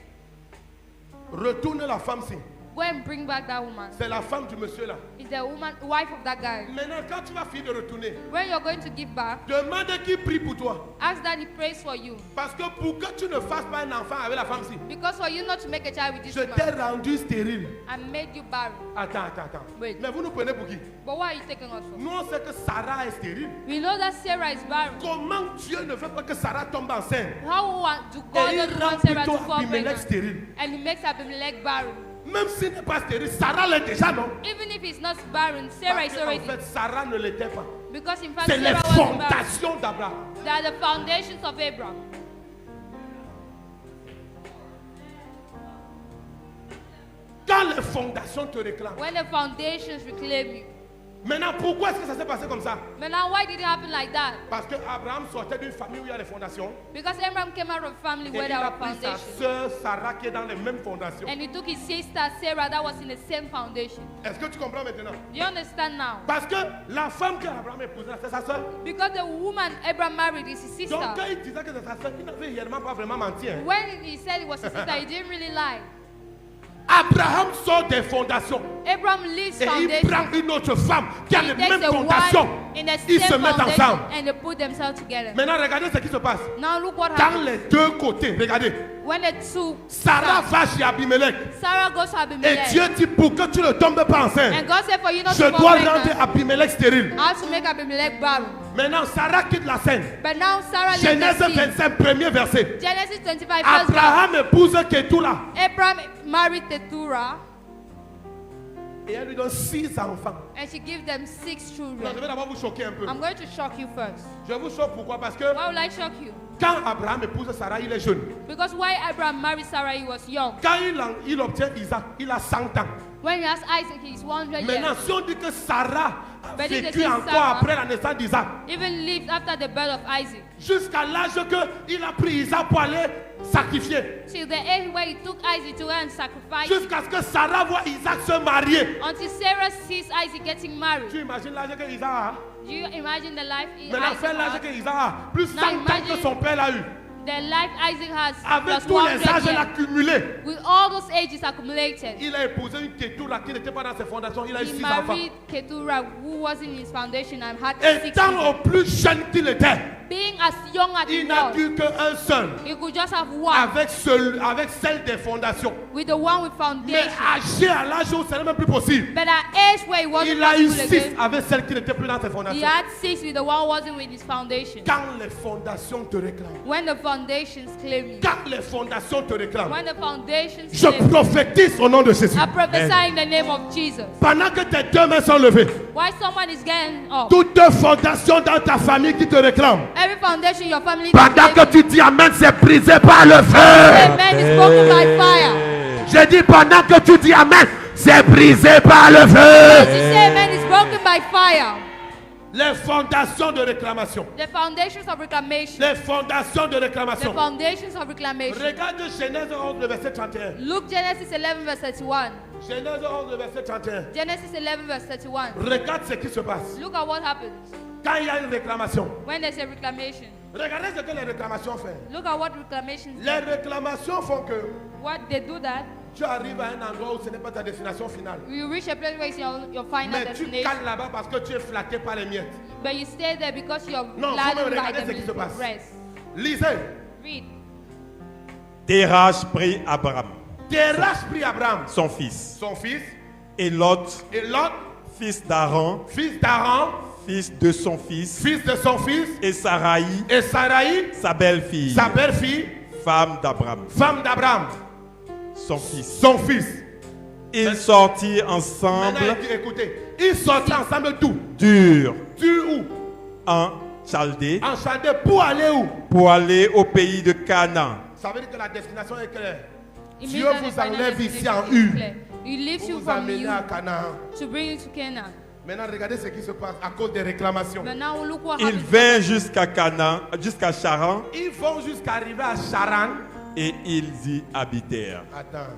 retourne la femme-ci. Go and bring back that woman. C'est la femme du monsieur là. It's the woman, wife of that guy. Maintenant, quand tu vas finir de retourner, When you're going to give back, demande qui prie pour toi. ask that he prays for you. Parce que pour que tu ne fasses pas un enfant avec la femme-ci, Because for you not to make a child with this je t'ai woman, rendu stérile. I made you barren. Attends. Wait. Mais vous nous prenez pour qui? But what are you taking us for? Nous, on sait que Sarah est stérile. We know that Sarah is barren. Comment Dieu ne veut pas que Sarah tombe enceinte? How do God Et not il want rend Sarah plutôt to fall Abimelech pregnant? stérile. And he makes Abimelech barren. Même s'il n'est pas stérile, Sarah l'est déjà, non? Even if he's not barren, Sarah Parce is que, en already. fait, Sarah ne l'était pas. Because in fact, C'est les Sarah was barren. fondations d'Abraham. They are the foundations of Abraham. Quand les fondations te réclament. When the foundations reclaim you. Maintenant, pourquoi est-ce que ça s'est passé comme ça? But now, why did it happen like that? Parce que Abraham sortait d'une famille où il y a les fondations. Because Abraham came out of a family Et where il there a were pris sa foundations. sœur Sarah qui est dans les mêmes fondations. And he took his sister Sarah that was in the same foundation. Est-ce que tu comprends maintenant? Do you understand now? Parce que la femme qu'Abraham épousait, c'est sa sœur. Because the woman Abraham married is his sister. Donc quand il disait que c'est sa sœur, il n'avait réellement pas vraiment menti. Hein. When he said it was his sister, he didn't really lie. Abraham sort des fondations. Abraham leaves Et il foundation. prend une autre femme qui a He les takes mêmes a fondations. wife in the Ils se same mettent foundation ensemble. and they put themselves together. Maintenant, regardez ce qui se passe. Now look what Dans happens. les deux côtés, regardez. When the two Sarah va chez Abimelech. Sarah goes to Et Abimelech. Dieu dit pour que tu ne tombes pas enceinte, And God said for you not je to dois fall rendre pregnant, Abimelech stérile. I have to make Abimelech barren. Maintenant, Sarah quitte la scène. But now Sarah leaves Genèse the scene. 25, premier verset. Genesis 25 verse 1. Abraham épouse Ketura. Abraham married Keturah Et elle lui donne 6 enfants. and she gives them 6 Non, je children. vais d'abord vous choquer un peu. I'm going to shock you first. Je vous choque pourquoi? Parce que Why will I shock you? quand Abraham épouse Sarah, il est jeune. Because why Abraham married Sarah, he was young. Quand il obtient Isaac, il a 100 ans. When he has Isaac, he's 100 Maintenant, years. si on dit que Sarah a But if they vécu say encore Sarah- après la naissance d'Isaac, Even lived after the birth of Isaac. jusqu'à l'âge qu'il a pris Isaac pour aller sacrifier, Till the age where he took Isaac to go and sacrifice. jusqu'à ce que Sarah voit Isaac se marier. Until Sarah sees Isaac getting married. Tu imagines l'âge que Isaac a? Do you imagine the life Maintenant, Isaac fais l'âge had? que Isaac a. Plus 100 Now ans que imagine- son père l'a eu. The life Isaac has Avec plus tous les 100 âges years. accumulés, With all those ages accumulated. il a épousé une Ketura qui n'était pas dans ses fondations. Il a eu He 6 enfants. married Keturah, who was in his foundation and had 6 Étant children. au plus jeune qu'il était, Being as young as he il n'a was, eu qu'un seul. he could just have one Avec celle des fondations. with the one with Mais foundation. âgé à l'âge où ce n'est même plus possible. But at age where he wasn't Il a eu possible 6 again, avec celle qui n'était plus dans ses he fondations. had 6 with the one who wasn't with his foundation. Quand les fondations te réclament. When the foundations claim you, Quand les fondations te réclament. when the foundations Je claim you, prophétise au nom de Jésus. I prophesy in the name of Jesus. Pendant que tes deux mains sont levées, Why someone is getting up? toutes deux fondations dans ta famille qui te réclament. Every foundation in your family Pendant que tu dis Amen, c'est brisé par le feu. Amen is broken by fire. Je dis pendant que tu dis Amen, c'est brisé par le As you feu. say amen is broken by fire. Les fondations de réclamation. The foundations of reclamation. Les fondations de The réclamation. foundations of reclamation. Regarde Genèse 11, le verset 31. Look Genesis 11 verse 31. Genèse 11, le verset 31. Genesis 11 verse 31. Regarde ce qui se passe. Look at what happens Quand il y a une réclamation, when there's a reclamation. regardez ce que les réclamations font. Look at what reclamations do. Les réclamations font que What they do that, tu arrives à un endroit où ce n'est pas ta destination finale. you reach a place where it's your final Mais tu destination. cales là-bas parce que tu es flatté par les miettes. But you stay there because you're Non, gladdened faut même by regarder the ce qui se passe. rest. Lisez. Read. Terach prit Abraham, Terach prit Abraham, son fils, son fils, et Lot, et Lot, fils d'Aaron, fils d'Aaron, fils de son fils, fils de son fils, et Sarai, et Sarai, sa belle-fille, sa belle-fille, femme d'Abraham, femme d'Abraham, son fils. son fils. Ils sortirent Maintenant, ensemble il dit, écoutez, ils sortent ensemble d'où? d'Ur Du où? en Chaldée En Chaldée pour aller où? pour aller au pays de Canaan. Ça veut dire que la destination est claire. It Dieu means that vous the final enlève ici destination en is U. clear. He lifts Pour you vous from amener you à Canaan. to bring you to Canaan. Maintenant, regardez ce qui se passe à cause des réclamations. But now look what Ils happens. vinrent jusqu'à Canaan, jusqu'à Charan, Ils vont jusqu'à arriver à Charan. et ils y habitèrent. Attends.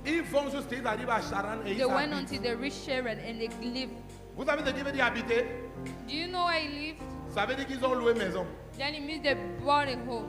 Ils vont jusqu'à ils arrivent à Charan et ils They went habitent. until they reached Sharon and they lived. Vous savez ce qui veut dire habiter? Do you know where he lived? Ça veut dire qu'ils ont loué maison. Then it means they bought a home.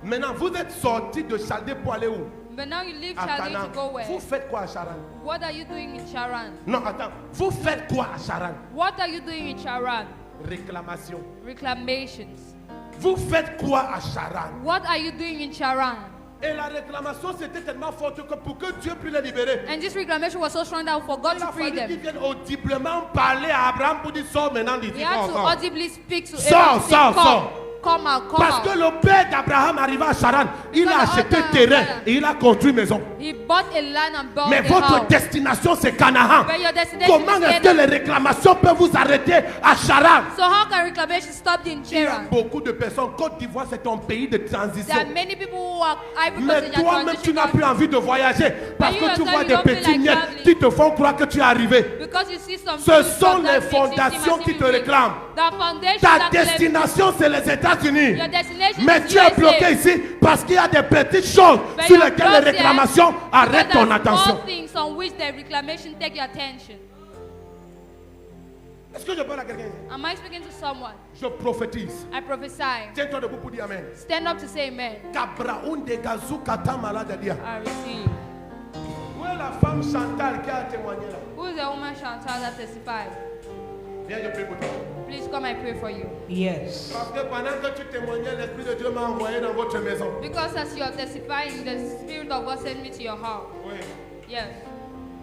Maintenant, vous êtes sortis de Chaldée pour aller où? But now you leave à Chaldea Canaan. to go where? Vous faites quoi à Charan? What are you doing in Charan? Non, attends. Vous faites quoi à Charan? What are you doing in Charan? Réclamation. Reclamations. Vous faites quoi à Charan? What are you doing in Charan? Et la réclamation c'était tellement forte que pour que Dieu puisse les libérer, And this reclamation was so strong that for God il a to free fallu qu'ils them, viennent audiblement parler à Abraham pour dire sors maintenant d'ici. he had to Sors. audibly speak to Sors, Abraham. sors, Say, sors. Come out, come Parce que out. le père d'Abraham arriva à Charan, il a Because the acheté other terrain brother- et il a construit maison. He bought a land and built Mais a votre house. destination c'est Canaan. But your destination Comment is est-ce que Canaan. les réclamations peuvent vous arrêter à Charan? So how can reclamation stop in Il y a Charan? beaucoup de personnes. Côte d'Ivoire c'est ton pays de transition. There are many people who are Ivory Mais Coast in their toi-même, tu transition n'as plus envie de voyager parce you que tu yourself, vois you des don't feel petits like miens traveling. qui te font croire que tu es arrivé. because you see some Ce people sont that les makes you fondations seem qui as if te you réclament. The foundation Ta that claims destination, c'est les États-Unis. your destination Mais is tu es USA. bloqué ici parce qu'il y a des petites choses But sur you're lesquelles les blocked here réclamations because arrêtent ton there are attention. small things on which the reclamation take your attention. Est-ce que je parle à quelqu'un ici? Am I speaking to someone? Je prophétise. I prophesy. Tiens-toi debout pour dire Amen. Stand up to say amen. Kabraoun de Gazou Kata Maladadia. I receive. Où est la femme Chantal qui a témoigné là? Who is the woman Chantal that testified? Viens, je prie pour toi. Please come, I pray for you. Yes. Parce que pendant que tu témoignais, l'Esprit de Dieu m'a envoyé dans votre maison. Because as you are testifying, the Spirit of God sent me to your house. Oui. Yes.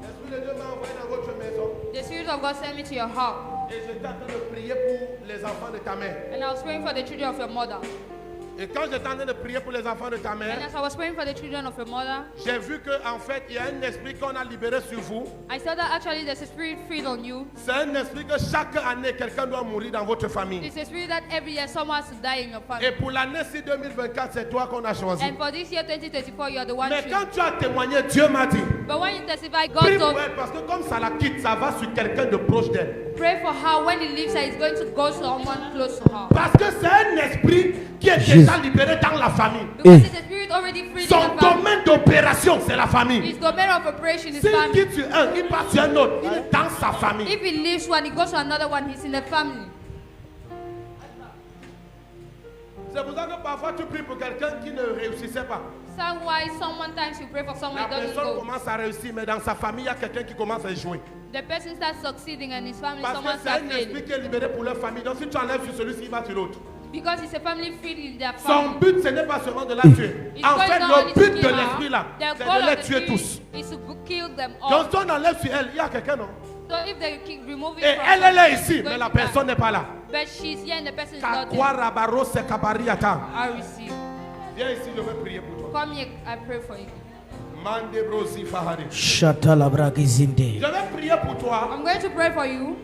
L'Esprit de Dieu m'a envoyé dans votre maison. The Spirit of God sent me to your house. Et j'étais en train de prier pour les enfants de ta mère. And I was praying for the children of your mother. Et quand j'étais en train de prier pour les enfants de ta And mère, as I was praying for the children of your mother, j'ai vu qu'en fait, il y a un esprit qu'on a libéré sur vous. I saw that actually there's a spirit freed on you. C'est un esprit que chaque année, quelqu'un doit mourir dans votre famille. It's a spirit that every year someone has to die in your family. Et pour l'année-ci 2024, c'est toi qu'on a choisi. And for this year 2024, you are the one Mais chosen. quand tu as témoigné, Dieu m'a dit, But when you testify, prie God pour told elle parce que comme ça la quitte, ça va sur quelqu'un de proche d'elle. pray for her. When he leaves her, he's going to go to someone close to her. Parce que c'est un esprit qui est déjà libéré dans la famille. Because it's a spirit already freed in Son the family. domaine d'opération, c'est la famille. His domain of operation is S'il family. quitte sur un, il passe sur un autre, il est dans sa famille. If he leaves one, he goes to another one, he's in the family. C'est pour ça que parfois tu pries pour quelqu'un qui ne réussissait pas. So why sometimes you pray for someone La who doesn't personne go. commence à réussir, mais dans sa famille, il y a quelqu'un qui commence à échouer. The person starts succeeding and his family, Parce que someone c'est starts un failing. esprit qui est libéré pour leur famille. Donc si tu enlèves sur celui-ci, il va sur l'autre. Because it's a family freed in their Son family. but, ce n'est pas seulement de la tuer. It's En going fait, not le only to but de kill her, l'esprit là, the c'est goal de les of the tuer spirit tous. is to kill them all. Donc si on enlève sur elle, il y a quelqu'un, non? So if they remove it Et from elle her, est là she's ici, going mais la to die. personne n'est pas là. But she's here and the person is not Kakwa there. rabaro se kabariata. I receive. Viens ici, je vais prier pour toi. Come here, I pray for you. Mande brosi fahari. Shatalabrakizinde. Je vais prier pour toi. I'm going to pray for you.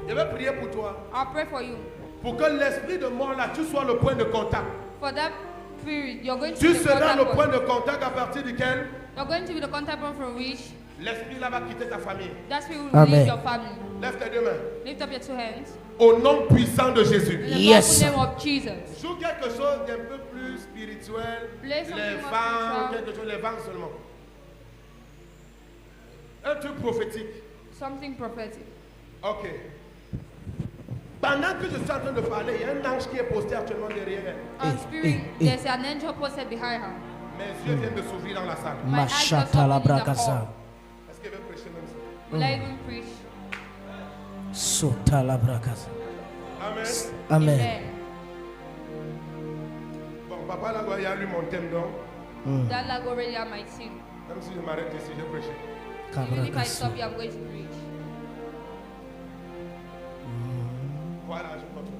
Je vais prier pour toi. I'll pray for you. Pour que l'esprit de mort là, tu sois le point de contact. For that spirit, you're going to Tu be the seras le contact point point. de contact à partir duquel You're going to be the contact point from which l'esprit là va quitter ta famille. that spirit will Amen. leave your family. Lève tes deux mains. Lift up your two hands. Au nom puissant de In Jésus. the Yes. powerful name of Jesus. Joue quelque chose d'un peu plus spirituel. Play something Les more vents, spiritual. quelque chose, les vents seulement. Un truc prophétique. Something prophetic. Ok. Pendant que je suis en train de parler, il y a un ange qui est posté actuellement derrière elle. And spirit, there's an angel posted behind her. Mes yeux viennent de s'ouvrir dans la salle. My eyes just opened in the Mashatalabrakasa. hall. Est-ce qu'elle veut prêcher même ça? Will I even preach? Sotalabrakasa. Amen. Amen. Amen. Bon, papa là, il a lu mon thème donc. That lag already on my team. Même si je m'arrête ici, je prêche. Even if I Kabrakasa. stop here, I'm going to preach. Voilà, je continue.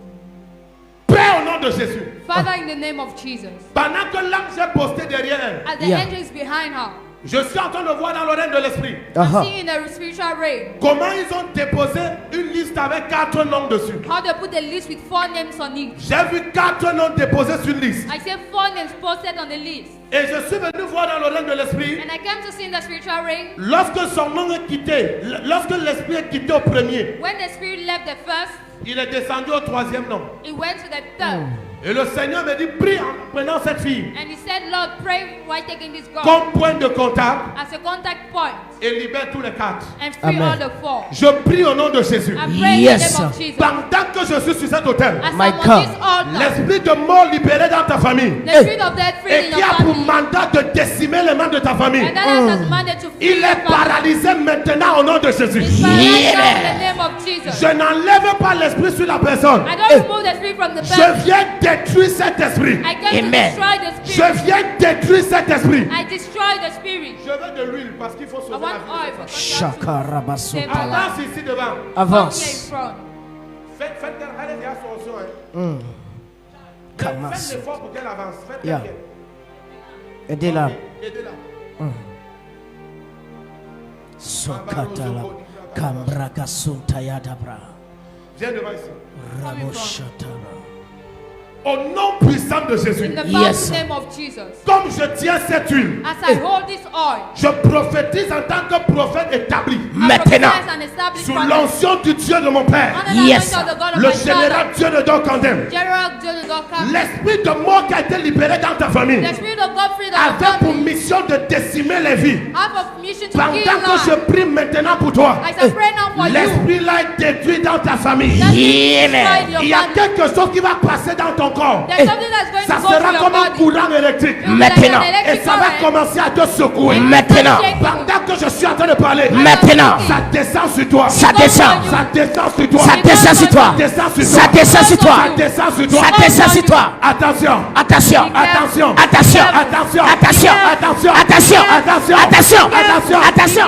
Père, au nom de Jésus. Father, in the name of Jesus. Pendant que l'ange est posté derrière elle, As the Yeah. angel is behind her, je suis en train de voir dans l'oreille de l'esprit Aha. see in the spiritual realm comment ils ont déposé une liste avec 4 noms dessus. how they put a list with 4 names on it. J'ai vu 4 noms déposés sur une liste. I see 4 names posted on the list. Et je suis venu voir dans l'oreille de l'esprit. And I came to see in the spiritual realm Lorsque son nom est quitté, lorsque l'esprit est quitté au premier, when the spirit left the first, Il est descendu au 3e nom. He went to the third. Et le Seigneur me dit, prie en prenant cette fille And he said, Lord, pray while taking this girl comme point de contact as a contact point et libère tous les 4. and free all the 4. Je prie au nom de Jésus. I pray Yes, in the name of Jesus. Pendant que je suis sur cet autel, As My I'm God. on this altar, l'esprit de mort libéré dans ta famille the spirit of death free et in qui your a pour family. mandat de décimer les membres de ta famille, And that has commanded to free il your est family. paralysé maintenant au nom de Jésus. It's paralyzed now in the name of Jesus. Je n'enlève pas l'esprit sur la personne. I don't remove the spirit from the Je person. viens détruire cet esprit. I come to Amen. destroy the Je spirit. viens détruire cet esprit. I destroy the spirit. Je veux de l'huile parce qu'il faut I sauver want la oil vie. for Shakarabasota. Avance ici devant. Come here in Avance. front. Faites qu'elle allez déjà son son. Hein. Faites Kamas. l'effort pour qu'elle avance. Faites Yeah. bien. Aidez-la. Aidez-la. Sokatala. Kambraka suntayadabra. Viens devant ici. Raboshatala. Au nom puissant de Jésus. In the Yes. powerful name of Jesus. Comme je tiens cette huile, As I hold this oil, je prophétise en tant que prophète établi Maintenant. I prophesy and establish sous prophet l'onction du Dieu de mon Père, under the Yes. anointing of the God of le my father. général Dieu de Don Condem. General John God, L'esprit de mort qui a été libéré dans ta famille the spirit of God freed of avait pour family. mission de décimer les vies. Have of mission to Pendant kill que je life. prie maintenant pour toi, I shall pray now for you. l'esprit là est détruit dans ta famille. That spirit destroyed your Il y a family. quelque chose qui va passer dans ton corps. There's something that's going Ça to go sera to your comme un body. courant électrique. It will be like Maintenant. an Et electric ça va current. commencer à te secouer. Maintenant. Pendant que je suis en train de parler, Maintenant. ça descend sur toi. Ça descend. Ça descend sur toi. Ça descend sur toi. Ça descend sur Ça toi. descend sur toi. Ça descend sur toi. Ça descend sur toi. Attention. Attention. Attention. Attention. Attention. Attention. Attention. Attention. Attention. Attention. Attention. Attention.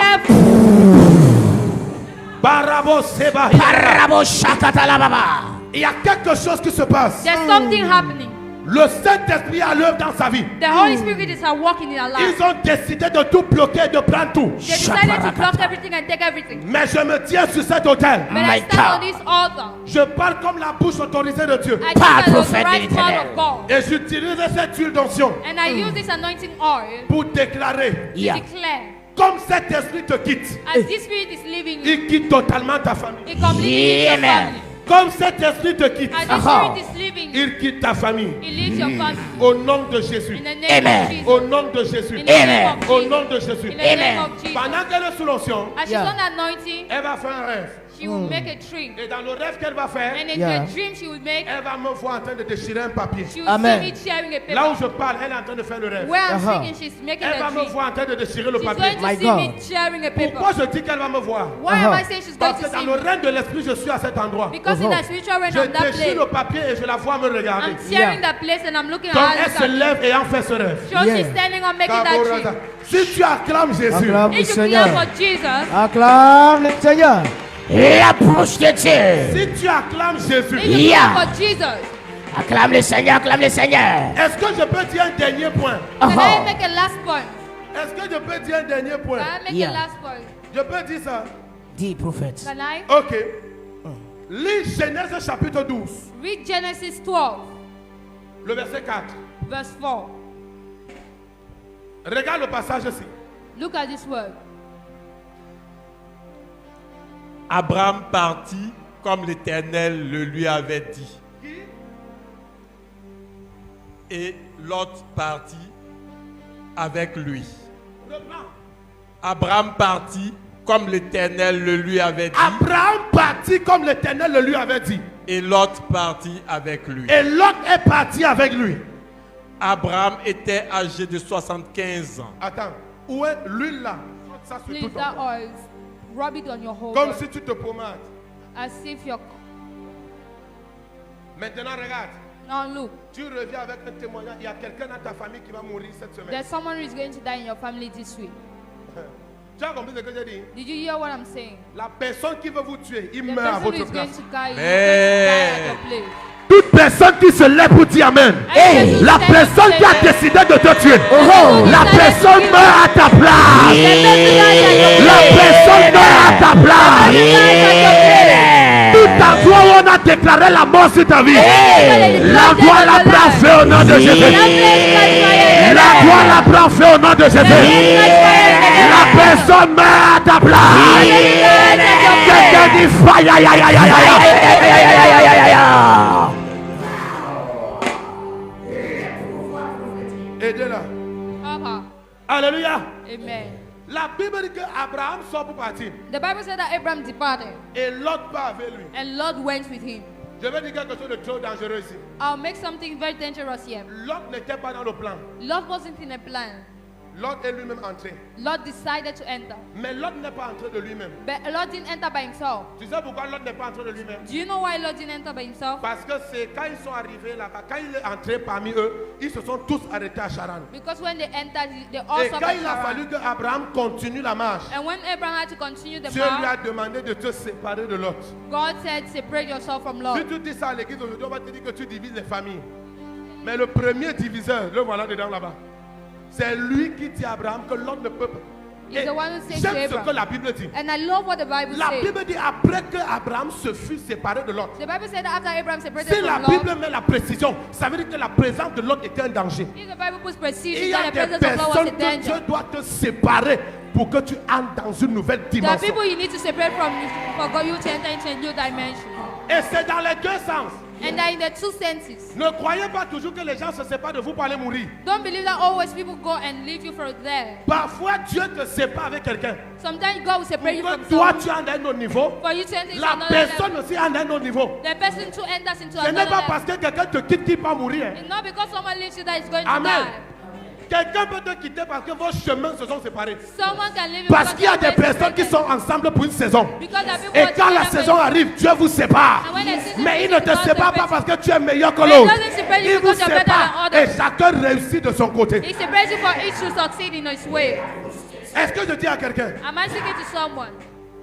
Barabo Seba. Raboshatalababa. Il y a quelque chose qui se passe. There's something happening. Le Saint-Esprit est à l'œuvre dans sa vie. The Holy Spirit is at work in your life. Ils ont décidé de tout bloquer et de prendre tout. They decided to block everything and take everything. Mais je me tiens sur cet autel. But I stand on this altar. Je parle comme la bouche autorisée de Dieu. I Pas think I was the prophète de right l'Éternel. word of God. Et j'utilise cette huile d'onction And I use this anointing oil pour déclarer, to Yeah. declare, comme cet esprit te quitte, as this spirit is leaving you, il quitte totalement ta famille. it completely leaves your Amen. family. Comme cet esprit te quitte, As this Aha. spirit is leaving you, il quitte ta famille. it leaves your family. Au nom de Jésus. In the name Amen. of Jesus. Au nom de Jésus. In the name Amen. of Au Jesus. nom de Jésus. In the name Amen. of Jesus. Pendant qu'elle est sous l'onction, As she's Yeah. on anointing, elle va faire un rêve. she will make a dream. Et dans le rêve qu'elle va faire, And in Yeah. the dream she will make, elle va me voir en train de déchirer un papier. she will Amen. see me sharing a Là où paper. je parle, elle est en train de faire le rêve. Where I'm Uh-huh. speaking, she's making Elle va a me dream. voir en train de déchirer le She's papier. going to My see God. me sharing a paper. Pourquoi je dis qu'elle va me voir? Why am Uh-huh. I saying she's going Parce to que dans see le me? règne de l'esprit, je suis à cet endroit. Because in Uh-huh. the spiritual realm, Je I'm that déchire place. le papier et je la vois me regarder. I'm sharing that place and I'm looking Comme at elle se her. lève et en fait ce rêve. So Yeah. she's standing on making that Kaboraza. dream. Si tu acclames Jésus, Acclame le If you Seigneur. clap for Jesus, Acclame le Seigneur. La bouche de Dieu. si tu acclames Jésus, if you Yeah. clap for Jesus, Acclame le Seigneur. Acclame le Seigneur. est-ce que je peux dire un dernier point? can I Oh. make a last point? Est-ce que je peux dire un dernier point? Can I make Yeah. a last point? Je peux dire ça? Dis, prophète. Can I? Ok. Lis Genèse chapitre 12, Read Genesis 12, le verset 4. verse 4. Regarde le passage ici. Look at this word. Abraham partit comme l'Éternel le lui avait dit. Et Lot partit avec lui. Reprends. Abraham partit comme l'Éternel le lui avait dit. Abraham partit comme l'Éternel le lui avait dit. Et Lot partit avec lui. Et Lot est parti avec lui. Abraham était âgé de 75 ans. Attends, où est l'huile là? Ça sur Please, tout ton that corps. oil, rub it on your whole Comme body, si tu te pommades. as if you're. Maintenant, regarde. Now look, Tu reviens avec un témoignage. Il y a quelqu'un dans ta famille qui va mourir cette semaine. there's someone who is going to die in your family this week. Tu as compris ce que j'ai dit? Did you hear what I'm saying? La personne qui veut vous tuer, il The meurt à person who votre is going place. to die, is Hey. going to die at your place. Toute personne qui se lève pour dire Amen. Hey. La personne qui a décidé de te tuer. Oh. La personne meurt à ta place. La personne meurt à ta place. Tout endroit où on a déclaré la mort sur ta vie. La voix la prend feu au nom de Jésus. La voix la prend feu au nom de Jésus. La personne meurt à ta place. Quelqu'un dit fire. Aidez-la. Alléluia. Amen. La Bible dit que Abraham sort pour partir. The Bible said that Abraham departed. Et Lot part avec lui. And Lot went with him. Je vais dire quelque chose de trop dangereux ici. I'll make something very dangerous here. Lot n'était pas dans le plan. Lot wasn't in a plan. Lot est lui-même entré. Lot decided to enter. Mais Lot n'est pas entré de lui-même. But Lot didn't enter by himself. Tu sais pourquoi Lot n'est pas entré de lui-même? Do you know why Lot didn't enter by himself? Parce que c'est quand ils sont arrivés là-bas, quand il est entré parmi eux, ils se sont tous arrêtés à Charan. Because when they entered, they all Et stopped quand at il a fallu Charan. que Abraham continue la marche, And when Abraham had to continue the Dieu lui a march, demandé de te séparer de Lot. God said, separate yourself from Lot. Si tu dis ça à l'église aujourd'hui, on va te dire que tu divises les familles. Mais le premier diviseur, le voilà dedans là-bas. C'est lui qui dit à Abraham que Lot ne peut pas. He's the one who said to J'aime ce que Abraham. la Bible dit. And I love what the Bible La says. Bible dit après que Abraham se fut séparé de Lot. The Bible said that after Abraham separated Si la from Lot, Bible met la précision, ça veut dire que la présence de Lot était un danger. if the Bible puts Il precision, y that a the des presence of Lot was a personnes que Dieu danger. doit te séparer pour que tu entres dans une nouvelle There are dimension. people you need to separate from for God you to enter into a new dimension. Et c'est dans les deux sens. And they're in the two senses. Ne croyez pas toujours que les gens se séparent de vous pour aller mourir. Don't believe that always people go and leave you for there. Parfois, Dieu te sépare avec quelqu'un. Sometimes God will Pour separate you from que toi, someone. tu entres à un autre niveau. For you to enter into La another personne level. aussi entre à un autre niveau. The person too enters into Ce n'est another pas level. parce que quelqu'un te quitte qu'il va mourir. It's not because someone leaves you that is going to Amen. die. Quelqu'un peut te quitter parce que vos chemins se sont séparés. Someone can leave you Parce because qu'il y a their des ways personnes qui separated. sont ensemble pour une saison. Because the people Et are quand la together saison for- arrive, Dieu vous sépare. And when the season Mais il is, ne te God sépare pas separates. parce que tu es meilleur que He l'autre. doesn't separate you Il vous because you're better sépare than et others. chacun réussit de son côté. He separates you for each to succeed in his way. Est-ce que je dis à quelqu'un, Am I speaking to someone?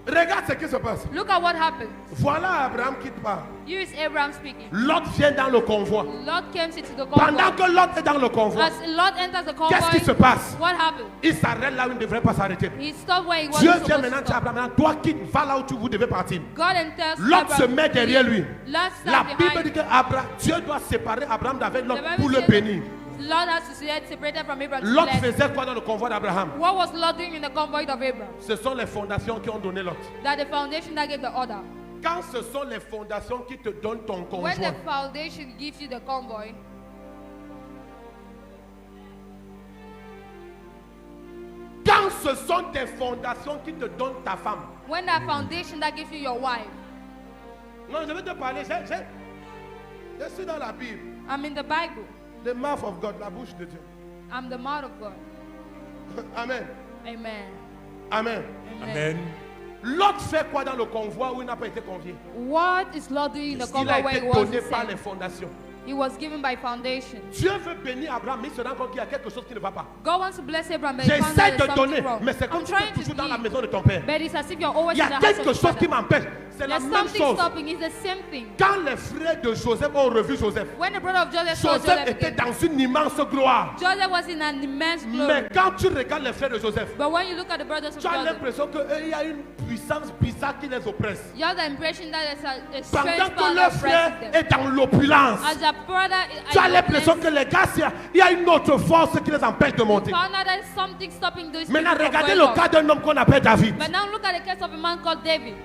regarde ce qui se passe. Look at what happened. Voilà Abraham qui part. Here is Abraham speaking. Lot vient dans le convoi. Lot came into the convoy. Pendant que Lot est dans le convoi, As Lot enters the convoy, qu'est-ce qui se passe? what happened? Il s'arrête là où il ne devrait pas s'arrêter. He stopped where he Dieu wasn't vient supposed maintenant to dire à stop. Abraham, toi quitte, va là où vous devez partir. God enters Lot se Abraham. met derrière lui. Lot La stands Bible behind dit que Dieu doit séparer Abraham d'avec Lot The Bible pour le says bénir. Lot has to get separated from Abraham. to Lot bless. faisait quoi dans le convoi d'Abraham? What was Lot doing in the convoy of Abraham? Ce sont les fondations qui ont donné Lot. That the foundation that gave the order. Quand ce sont les fondations qui te donnent ton When conjoint, the foundation gives you the convoy, quand ce sont tes fondations qui te donnent ta femme. when that foundation that gives you your wife, Non, je vais te parler. Je suis dans la Bible. I'm in the Bible. The mouth of God, la bouche de Dieu. I'm the mouth of God. Amen. Amen. Amen. Amen. Lot fait quoi dans le convoi où il n'a pas été convié? What is Lot doing in the Il convoy a where été he donné was par les sent? fondations. He was given by foundation. Dieu veut bénir Abraham, mais il se rend compte qu'il y a quelque chose qui ne va pas. God wants to bless Abraham, but he found J'essaie out de there's donner, something wrong. mais c'est comme I'm si tu es trying to toujours dans la give, maison de ton père. but it's as if you're always Il y in a the house quelque of your chose qui father. m'empêche. C'est la There's même something chose. stopping. It's the same thing. Quand les frères de Joseph ont revu Joseph, When the brother of Joseph saw Joseph Joseph était again, dans une immense gloire. Joseph was in an immense glory. Mais quand tu regardes les frères de Joseph, But when you look at the brothers of tu as Joseph, l'impression qu'il y a une puissance bizarre qui les oppresse. you have the impression that there's a Pendant strange que power leur that frère oppresses them. est dans l'opulence, As a brother, tu as l'impression que les gars, il y a une autre force qui les empêche de monter. found out there's something stopping those people Maintenant, from regardez going le cas up. d'un homme qu'on appelle David. But now look at the case of a man called David.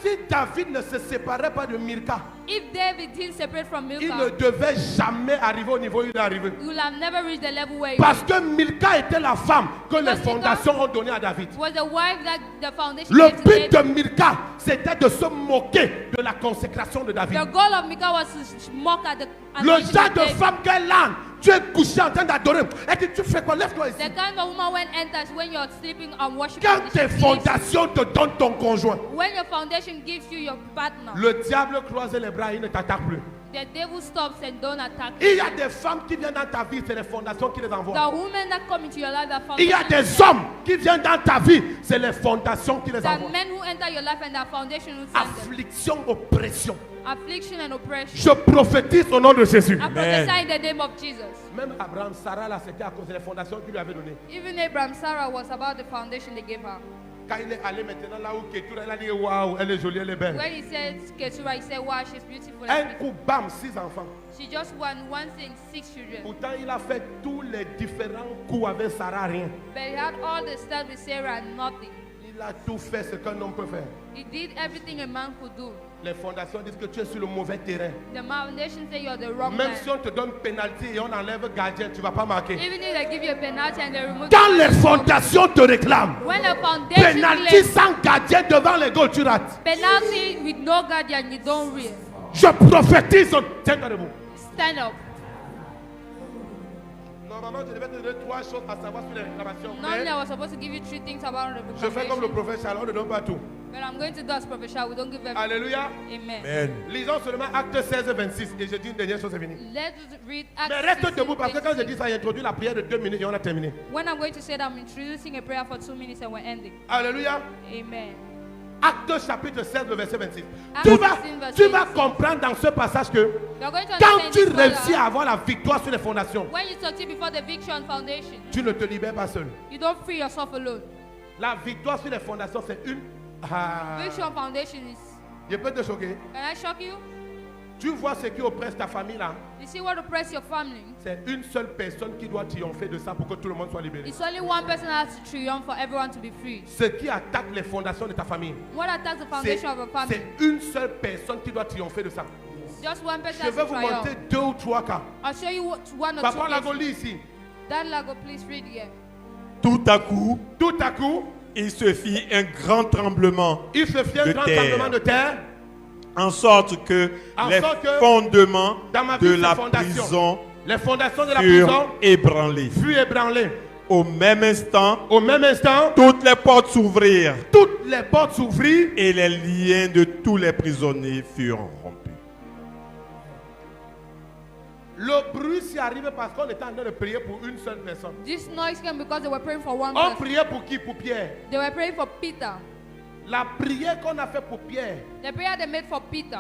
Si David ne se séparait pas de Milka, If David didn't separate from il ne Milcah, devait jamais arriver au niveau où il est arrivé. you will have never reached the level where Parce que Milka était la femme que les Parce que fondations ont donnée à David. was the wife that the foundation Le gave to but de David. Milka, c'était de se moquer de la consécration de David. The goal of Milcah was to mock at the Le anointing genre of de David. femme qu'elle a, tu es couché en train d'adorer. Elle dit, tu fais quoi? Lève-toi ici. The kind of woman when enters when you're sleeping and worshiping. Quand tes she leaves. fondations te donnent ton conjoint, When your foundation gives you your partner, le diable croise les bras, il ne t'attaque plus. the devil stops and don't attack Il you. y a des femmes qui viennent dans ta vie, c'est les fondations qui les envoient. The women that come into your life, the Il y a foundation. des hommes qui viennent dans ta vie, c'est les fondations qui les The envoient. men who enter your life and the foundation who send them. Affliction, oppression. Affliction and oppression. Je prophétise au nom de Jésus. I prophesy in the name of Jesus. Même Abraham, Sarah, là, c'était à cause des fondations qu'il lui avait données. Even Abraham, Sarah was about the foundation they gave her. Quand il est allé maintenant là où Ketura, il a dit waouh, elle est jolie, elle est belle. When he said Ketura, he said wow, she's beautiful. Un coup, bam, 6 enfants. She just won one thing, 6 children. Pourtant, il a fait tous les différents coups avec Sarah, rien. But he had all the stuff with Sarah and nothing. Il a tout fait ce qu'un homme peut faire. He did everything a man could do. Les fondations disent que tu es sur le mauvais terrain. The foundation say you're the wrong Même man. si on te donne pénalité et on enlève gardien, tu ne vas pas marquer. Even if they give you a penalty and they remove Quand les fondations te réclament, when the foundation pénalité claims sans gardien devant les goals, tu rates. penalty with no guardian, you don't real. Je prophétise. Tiens-toi debout. Stand up. Normalement, je devais te donner 3 choses à savoir sur les réclamations. Normally Mais I was supposed to give you 3 things about the je fais comme le foundation. prophète Charles, on ne donne pas tout. But I'm going to do as Prophet Shah. We don't give everything. Alléluia. Amen. Amen. Lisons seulement Acte 16, 26. Et je dis une dernière chose, c'est fini. Let's read Acts Mais reste 16, debout parce que quand je 26. dis ça, j'ai introduit la prière de 2 minutes et on a terminé. When I'm going to say that, I'm introducing a prayer for 2 minutes and we're ending. Alléluia. Amen. Acte chapitre 16, le verset 26. Acte Tu vas, 16, verset tu vas 26. comprendre dans ce passage que You're going to quand understand tu this further. réussis à avoir la victoire sur les fondations, When you succeed before the victory on foundation, tu ne te libères pas seul. you don't free yourself alone. La victoire sur les fondations, c'est une... Ah, Victory on foundation is. je peux te choquer. Can I shock you? Tu vois ce qui oppresse ta famille là. You see what oppresses your family? C'est une seule personne qui doit triompher de ça pour que tout le monde soit libéré. It's only one person that has to triumph for everyone to be free. Ce qui attaque les fondations de ta famille, What attacks the c'est foundation of a family? c'est une seule personne qui doit triompher de ça. Just one person Je has vais to vous triumph. montrer 2 ou 3 cas. I'll show you one or Papa two Lago cases. lit ici. Dad Lago, please read again. Tout à coup, Tout à coup, il se fit un grand tremblement, il se fit un De grand terre. tremblement de terre. en sorte que En les sorte que fondements dans ma vie, de ces la fondations, prison les fondations de la prison furent ébranlées. furent ébranlées. Au même instant, Au même instant, toutes les portes s'ouvrirent toutes les portes s'ouvrirent. et les liens de tous les prisonniers furent rompus. Le bruit s'y arrivait parce qu'on était en train de prier pour une seule personne. This noise came because they were praying for one On person. priait pour qui? Pour Pierre. They were praying for Peter. La prière qu'on a faite pour Pierre, The prayer they made for Peter.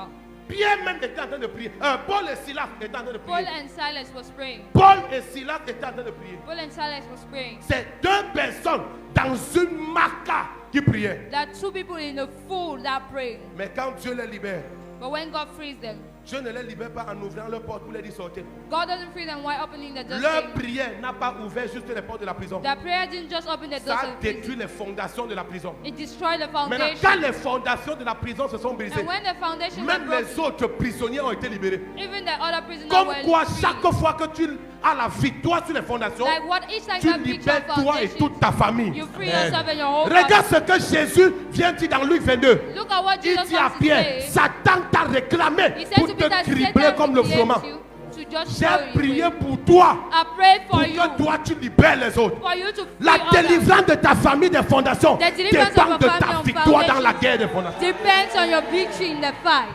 Pierre même était en train de prier. Paul et Silas étaient en train de Paul prier. and Silas was praying. Paul et Silas étaient en train de prier. Paul and Silas was praying. C'est 2 personnes dans une maca qui priaient. There are 2 people in a fool that pray. Mais quand Dieu les libère, But when God frees them, Dieu ne les libère pas en ouvrant leur porte pour les dire sortez. God doesn't free them while opening the doors. Leur prière n'a pas ouvert juste les portes de la prison. Their prayer didn't just open the doors Ça of détruit prison. les fondations de la prison. It destroyed the Maintenant, foundation. quand les fondations de la prison se sont brisées, And when the foundation was même les broken, autres prisonniers ont été libérés. even the other prisoners Comme were quoi, free. chaque fois que tu as la victoire sur les fondations, Like what each time tu you have victory libères on toi et foundation, toute ta famille. you free Amen. yourself and your whole Regarde family. ce que Jésus vient dire dans Luc 22. Look at what Il Jesus dit à has to Pierre, say. Satan t'a réclamé He said pour to Peter, te cribler Satan comme le will froment. create you to just J'ai throw you prié away. pour toi, I pray pour for you, que toi tu libères les autres. for you to free La others. délivrance de ta famille des fondations The deliverance dépend of de your family ta on victoire dans foundation la guerre des fondations. depends on your victory in the fight.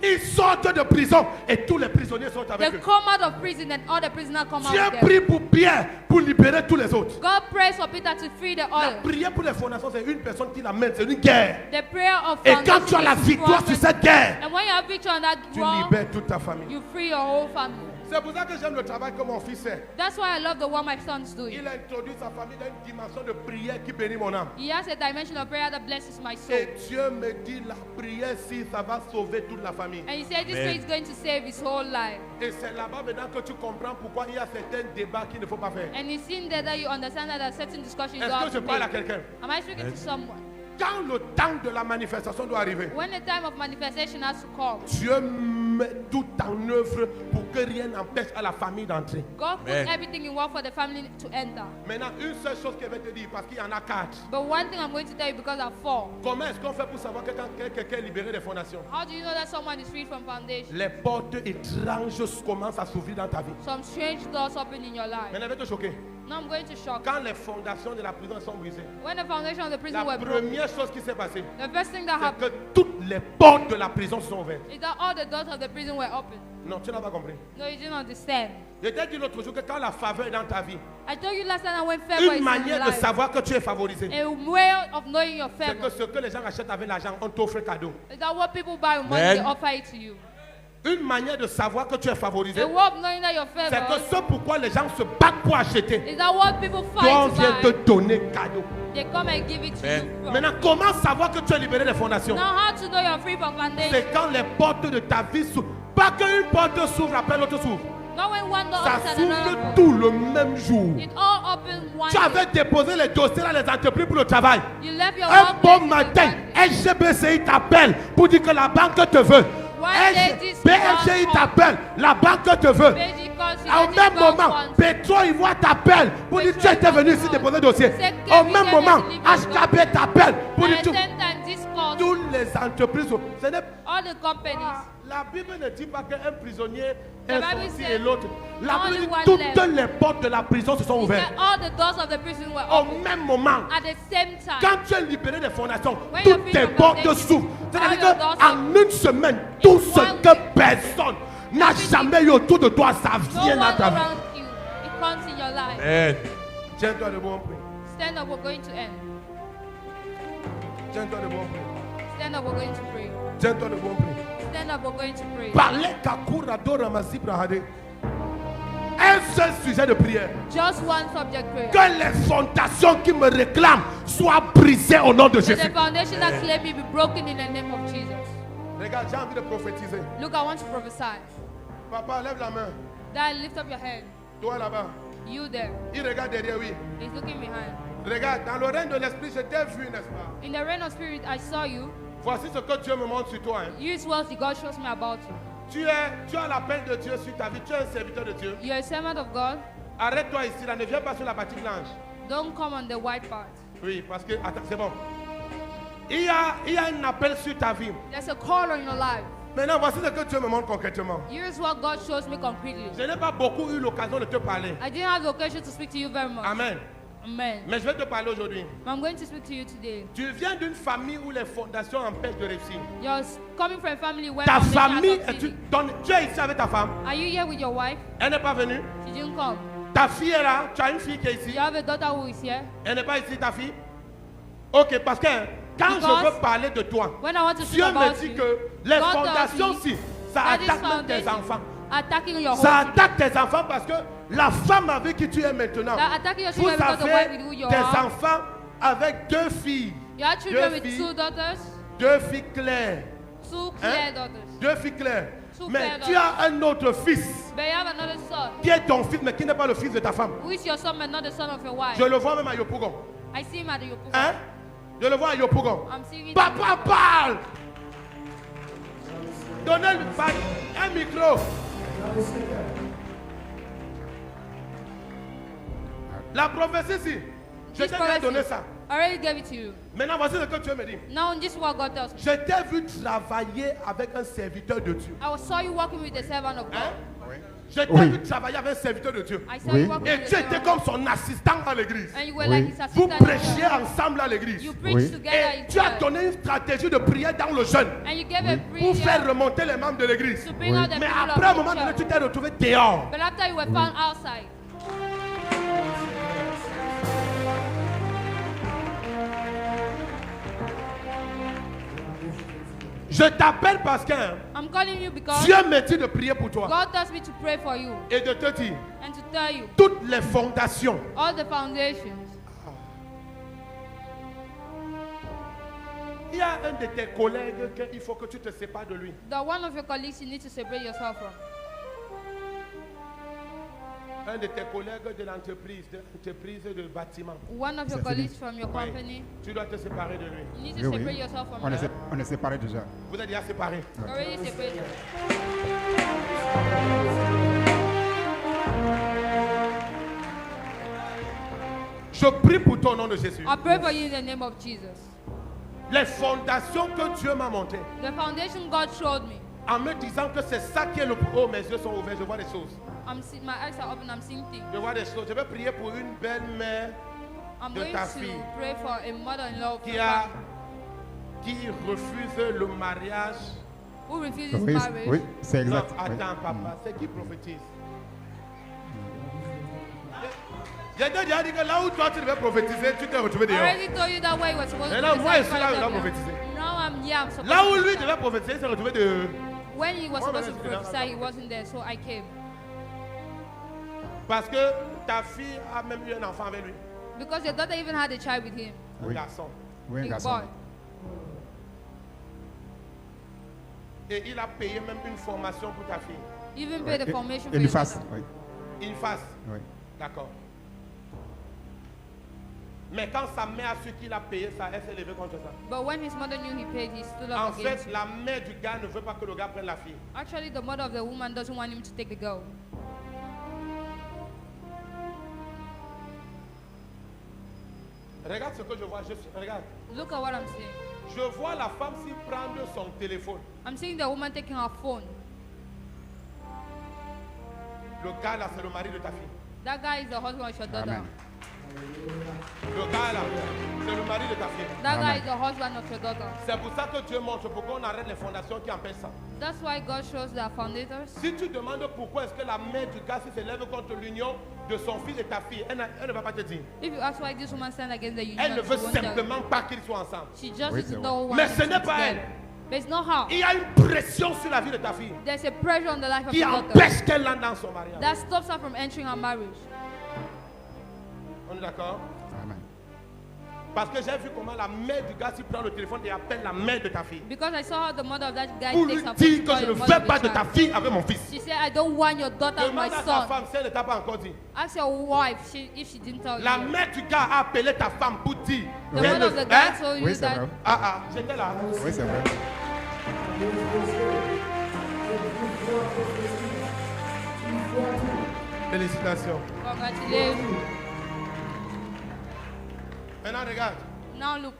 Ils sortent de prison et tous les prisonniers sont avec They eux. come out of prison and all the prisoners come out Dieu with them. prie pour Pierre pour libérer tous les autres. God prays for Peter to free the La others. prière pour les fondations, c'est une personne qui l'amène, c'est une guerre. The prayer of Et quand tu foundation as la is victoire strong. sur cette guerre, And when you have victory on that tu ground, libères toute ta famille. you free your whole family. C'est pour ça que j'aime le travail que mon fils fait. That's why I love the one my son's doing. Il a introduit sa famille dans une dimension de prière qui bénit mon âme. He has a dimension of prayer that blesses my soul. Et Dieu me dit, la prière, si ça va sauver toute la famille. And he said this Amen. prayer is going to save his whole life. Et c'est là-bas maintenant que tu comprends pourquoi il y a certains débats qu'il ne faut pas faire. And it's in there that you understand that there are certain discussions you Est-ce have que je to parle à make. quelqu'un? Am I speaking to someone? Quand le temps de la manifestation doit arriver, When the time of manifestation has to come, Dieu met tout en œuvre pour que rien n'empêche à la famille d'entrer. God puts Amen. everything in work for the family to enter. Maintenant, une seule chose qu'elle va te dire, parce qu'il y en a 4. But one thing I'm going to tell you because I'm 4. Comment est-ce qu'on fait pour savoir que quand quelqu'un est libéré des fondations? How do you know that someone is freed from foundation? Les portes étranges commencent à s'ouvrir dans ta vie. Some strange doors open in your life. Maintenant, je vais te choquer. Now I'm going to shock you. Quand les fondations de la prison sont brisées, When the foundation of the prison la were broken, première chose qui s'est passée, the first thing that c'est happened que toutes les portes de la prison se sont ouvertes. is that all the doors of the prison were open. Non, tu n'as pas compris. No, you didn't understand. Je t'ai dit l'autre jour que quand la faveur est dans ta vie, I told you last time that when favor is une in manière your de life, savoir que tu es favorisé, a way of knowing your c'est favor que ce que les gens achètent avec l'argent, on t'offre cadeau. is that what people buy with money, Amen. they offer it to you. Une manière de savoir que tu es favorisé, The way of knowing that you're c'est que favored ce pourquoi les gens se battent pour acheter, is that what people toi fight to vient te buy, donner cadeau. they come and give it to you. from. Maintenant, comment savoir que tu es libéré des fondations? Now, how to know you're free from foundation? C'est quand les portes de ta vie s'ouvrent. Pas qu'une porte s'ouvre après l'autre s'ouvre. Not when one door Ça opens and another s'ouvre door. tout le même jour. It all opens one Tu avais day. déposé les dossiers dans les entreprises pour le travail. You left your Un workplace bon to matin, go back. SGBCI t'appelle pour dire que la banque te veut. One day this BFGI one t'appelle, la banque te veut. Basic Au consider même this moment, one. Petro Ivoire t'appelle pour dire que tu étais venu ici déposer le dossier. Au même moment, HKB t'appelle pour dire At que the same time, this court, toutes les entreprises. Ce n'est all the companies, La Bible ne dit pas qu'un prisonnier The est Bible sorti says et l'autre. La only Bible dit one toutes left. les portes de la prison se sont he ouvertes. said all the doors of the prison were Au open. même moment, At the same time, quand tu es libéré des fondations, When you're toutes free tes from portes foundation, s'ouvrent. C'est-à-dire all your doors qu'en une semaine, tout ce one que week, personne n'a jamais eu autour de toi, ça no vient one dans ta vie. around you, it comes in your life. Amen. Tiens-toi debout, on prie. Stand up, we're going to end. Tiens-toi debout, on prie. Stand up, we're going to pray. Tiens-toi debout, on prie. Stand up, we're going to pray. Parlez Kakura Dora Masibra Hade. Un seul sujet de prière. Just one subject prayer. Que les fondations qui me réclament soient brisées au nom de That Jésus. the foundation that claim me be broken in the name of Jesus. Regarde, j'ai envie de prophétiser. Look, I want to prophesy. Papa, lève la main. Dad, lift up your hand. Toi là-bas. You there. Il regarde derrière, oui. He's looking behind. Regarde, dans le règne de l'esprit, je t'ai vu, n'est-ce pas? In the realm of spirit, I saw you. Voici ce que Dieu me montre sur toi. Hein. You is what God shows me about you. Tu as l'appel de Dieu sur ta vie. Tu es un serviteur de Dieu. You're a servant of God. Arrête-toi ici, là. Ne viens pas sur la partie blanche. Don't come on the white part. Oui, parce que, attends, c'est bon. Il y a un appel sur ta vie. There's a call on your life. Maintenant, voici ce que Dieu me montre concrètement. Here's what God shows me concretely. Je n'ai pas beaucoup eu l'occasion de te parler. I didn't have the occasion to speak to you very much. Amen. Amen. Mais je vais te parler aujourd'hui. I'm going to speak to you today. Tu viens d'une famille où les fondations empêchent de réussir. You're coming from a family where Ta foundation famille, are succeeding. tu es ici avec ta femme. Are you here with your wife? Elle n'est pas venue. She didn't come. Ta fille est là. Tu as une fille qui est ici. You have a daughter who is here. Elle n'est pas ici, ta fille. Ok, parce que quand Because je veux parler de toi, When I want to speak Dieu me about dit you, que les God tells fondations, me si, ça that this attaque même tes foundation enfants. attacking your Ça whole attaque tes enfants parce que la femme avec qui tu es maintenant, That attacking your vous children because the wife avez with who you des are. enfants avec deux filles. You have children Deux with filles. two daughters, Deux filles claires. two Hein? clear daughters. Deux filles claires. Two Mais clear tu as un autre fils But you have another son, qui est ton fils, mais qui n'est pas le fils de ta femme. who is your son but not the son of your wife. Je le vois même à Yopougon. I see him at the Yopuga. Hein? Je le vois à Yopougon. I'm seeing it. Papa parle. Donnez-lui un micro. La prophétie, si. Je This t'ai déjà prophecy, donné ça. I already gave it to you. Maintenant, voici ce que Dieu me dit. Now this is what God tells me. Je t'ai vu travailler avec un serviteur de Dieu. I saw you working with the servant of God. Hein? Je t'ai Oui. vu travailler avec un serviteur de Dieu. I saw Oui. you working Et with tu the étais servant comme of God. son assistant à l'église. And you were Oui. like his Vous assistant. in prêchiez church. ensemble à l'église. You preach Oui. together Et in tu as church. donné une stratégie de prière dans le jeûne And you gave a pour prayer faire remonter les membres de l'église. to bring Oui. out the Mais people après un of moment the donné, church. tu t'es retrouvé dehors. But after you were found outside, Je t'appelle parce que I'm calling you because Dieu me dit de prier pour toi God tells me to pray for you et de te dire and to tell you toutes les fondations. all the foundations. Il y a un de tes collègues qu'il faut que tu te sépares de lui. The one of your colleagues you need to separate yourself from. Un de tes collègues de l'entreprise, de bâtiment. One of your C'est colleagues fini. from your Oui. company, Tu dois te séparer de lui. you need Oui, to oui. separate yourself from On him. on est séparés déjà. Vous êtes déjà séparés. Already separated. Je prie pour ton nom de Jésus. I pray for you in the name of Jesus. Les fondations que Dieu m'a montées, The foundation God showed me. en me disant que c'est ça qui est le... Oh, mes yeux sont ouverts, je vois des choses. My eyes are open, I'm seeing things. Je vois des choses. Je vais prier pour une belle-mère I'm de going ta to fille pray for a mother-in-law qui refuse le mariage. who refuses Oui, marriage. oui, c'est Non, exact. Oui. attends, papa, c'est qui prophétise? J'ai déjà dit que là où toi tu devais prophétiser, tu t'es retrouvé I dehors. already told you that way you were supposed Et to là, moi, je prophesy suis là où il dois in front of prophétiser. them. Now I'm here, I'm supposed Là où to lui prophesy. devait prophétiser, il s'est retrouvé de... When he was supposed to prophesy, he wasn't there, so I came. Parce que ta fille a même eu un enfant avec lui. Because your daughter even had a child with him. Un garçon. Oui, un Big garçon. boy. Et il a payé même une formation pour ta fille. You even paid the formation for Une your face. daughter. Oui. Une face. Oui. D'accord. Mais quand sa mère a su qu'il a payé ça, elle s'est levée contre ça. But when his mother knew he paid, he stood En up against fait, him. la mère du gars ne veut pas que le gars prenne la fille. Actually, the mother of the woman doesn't want him to take the girl. Regarde ce que je vois. Regarde. Look at what I'm seeing. Je vois la femme s'y prendre son téléphone. I'm seeing the woman taking her phone. Le gars là, c'est le mari de ta fille. That guy is the husband of your daughter. Amen. Le gars là, c'est le mari de ta fille. That guy Amen. is the husband of your daughter. C'est pour ça que Dieu montre pourquoi on arrête les fondations qui empêchent ça. That's why God shows the foundators. Si tu demandes pourquoi est-ce que la mère du gars se lève contre l'union de son fils et ta fille, elle ne va pas te dire. If you ask why this woman stand against the union, Elle ne veut she won't tell you. simplement pas qu'ils soient ensemble. She just Oui, is c'est the vrai. one. Mais ce n'est pas elle. But it's not her. Il y a une pression sur la vie de ta fille There's a pressure on the life of qui your daughter empêche qu'elle entre dans son mariage. that stops her from entering her marriage. On est d'accord? Amen. Parce que j'ai vu comment la mère du gars s'y prend le téléphone et appelle la mère de ta fille. Because I saw how the mother of that guy Pour lui takes her phone dire to que call je the ne mother veux of pas the de ta child. fille avec mon fils. She said, I don't want your daughter with my Demande à ta son. femme si elle ne t'a pas encore dit. Ask your wife if she didn't tell La you. mère du gars a appelé ta femme pour dire. The qu'elle mother of ne- the guy Hein? told you Oui, c'est that. vrai. Ah, j'étais là. Oui, c'est vrai. Félicitations. Congratulations. Maintenant, regarde. Now look,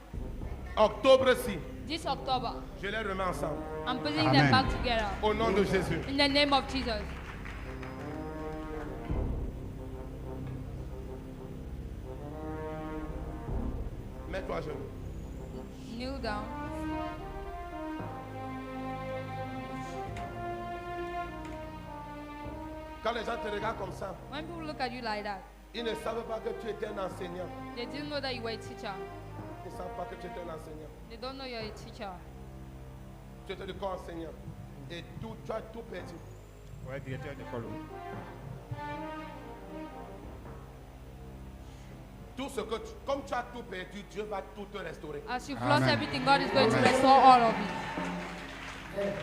Octobre-ci, this October, je les remets ensemble. I'm putting them Amen. back together. Au nom de Jésus. In the name of Jesus. Mets-toi à genoux. Kneel down. Quand les gens te regardent comme ça, When people look at you like that, ils ne savent pas que tu étais un enseignant. they didn't know that you were a teacher. Ils ne savent pas que tu étais un enseignant. They don't know you're a teacher. Tu étais le corps enseignant. Et tout, tu as tout perdu. Oui, directeur d'école. Tout ce que comme tu as tout perdu, Dieu va tout te restaurer. As you've Amen. lost everything, God is going to Amen. restore all of it.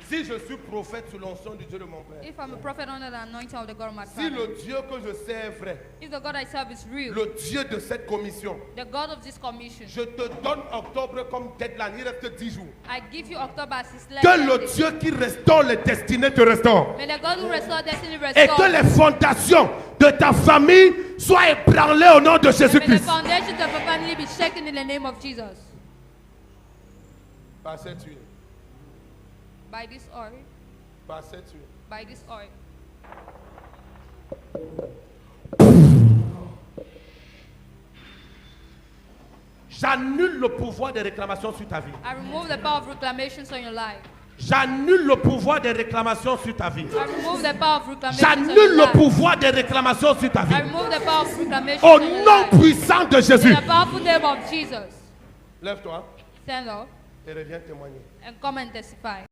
Si je suis prophète sous l'onction du Dieu de mon Père, If I'm a prophet under the anointing of the God of my si Father, le Dieu que je sais est vrai, if the God I serve is real, le Dieu de cette commission, the God of this commission, je te donne octobre comme deadline, il reste 10 jours. I give you October as his Que le last. Dieu qui restaure les destinées te restaure. May the God who restore destiny Et que restore. les fondations de ta famille soient ébranlées au nom de May the Jésus-Christ. foundations of your family be shaken in the name of Jesus. Par cette huile, By this oil, par cette huile. by this oil. J'annule le pouvoir des réclamations sur ta vie. I remove the power of reclamations on your life. J'annule le pouvoir des réclamations sur ta vie. I remove the power of reclamations on your J'annule le life. pouvoir des réclamations sur ta vie. I remove the power of reclamations Au on your nom life. puissant de In Jésus. the powerful name of Jesus. Lève-toi Stand up et reviens témoigner. and come and testify.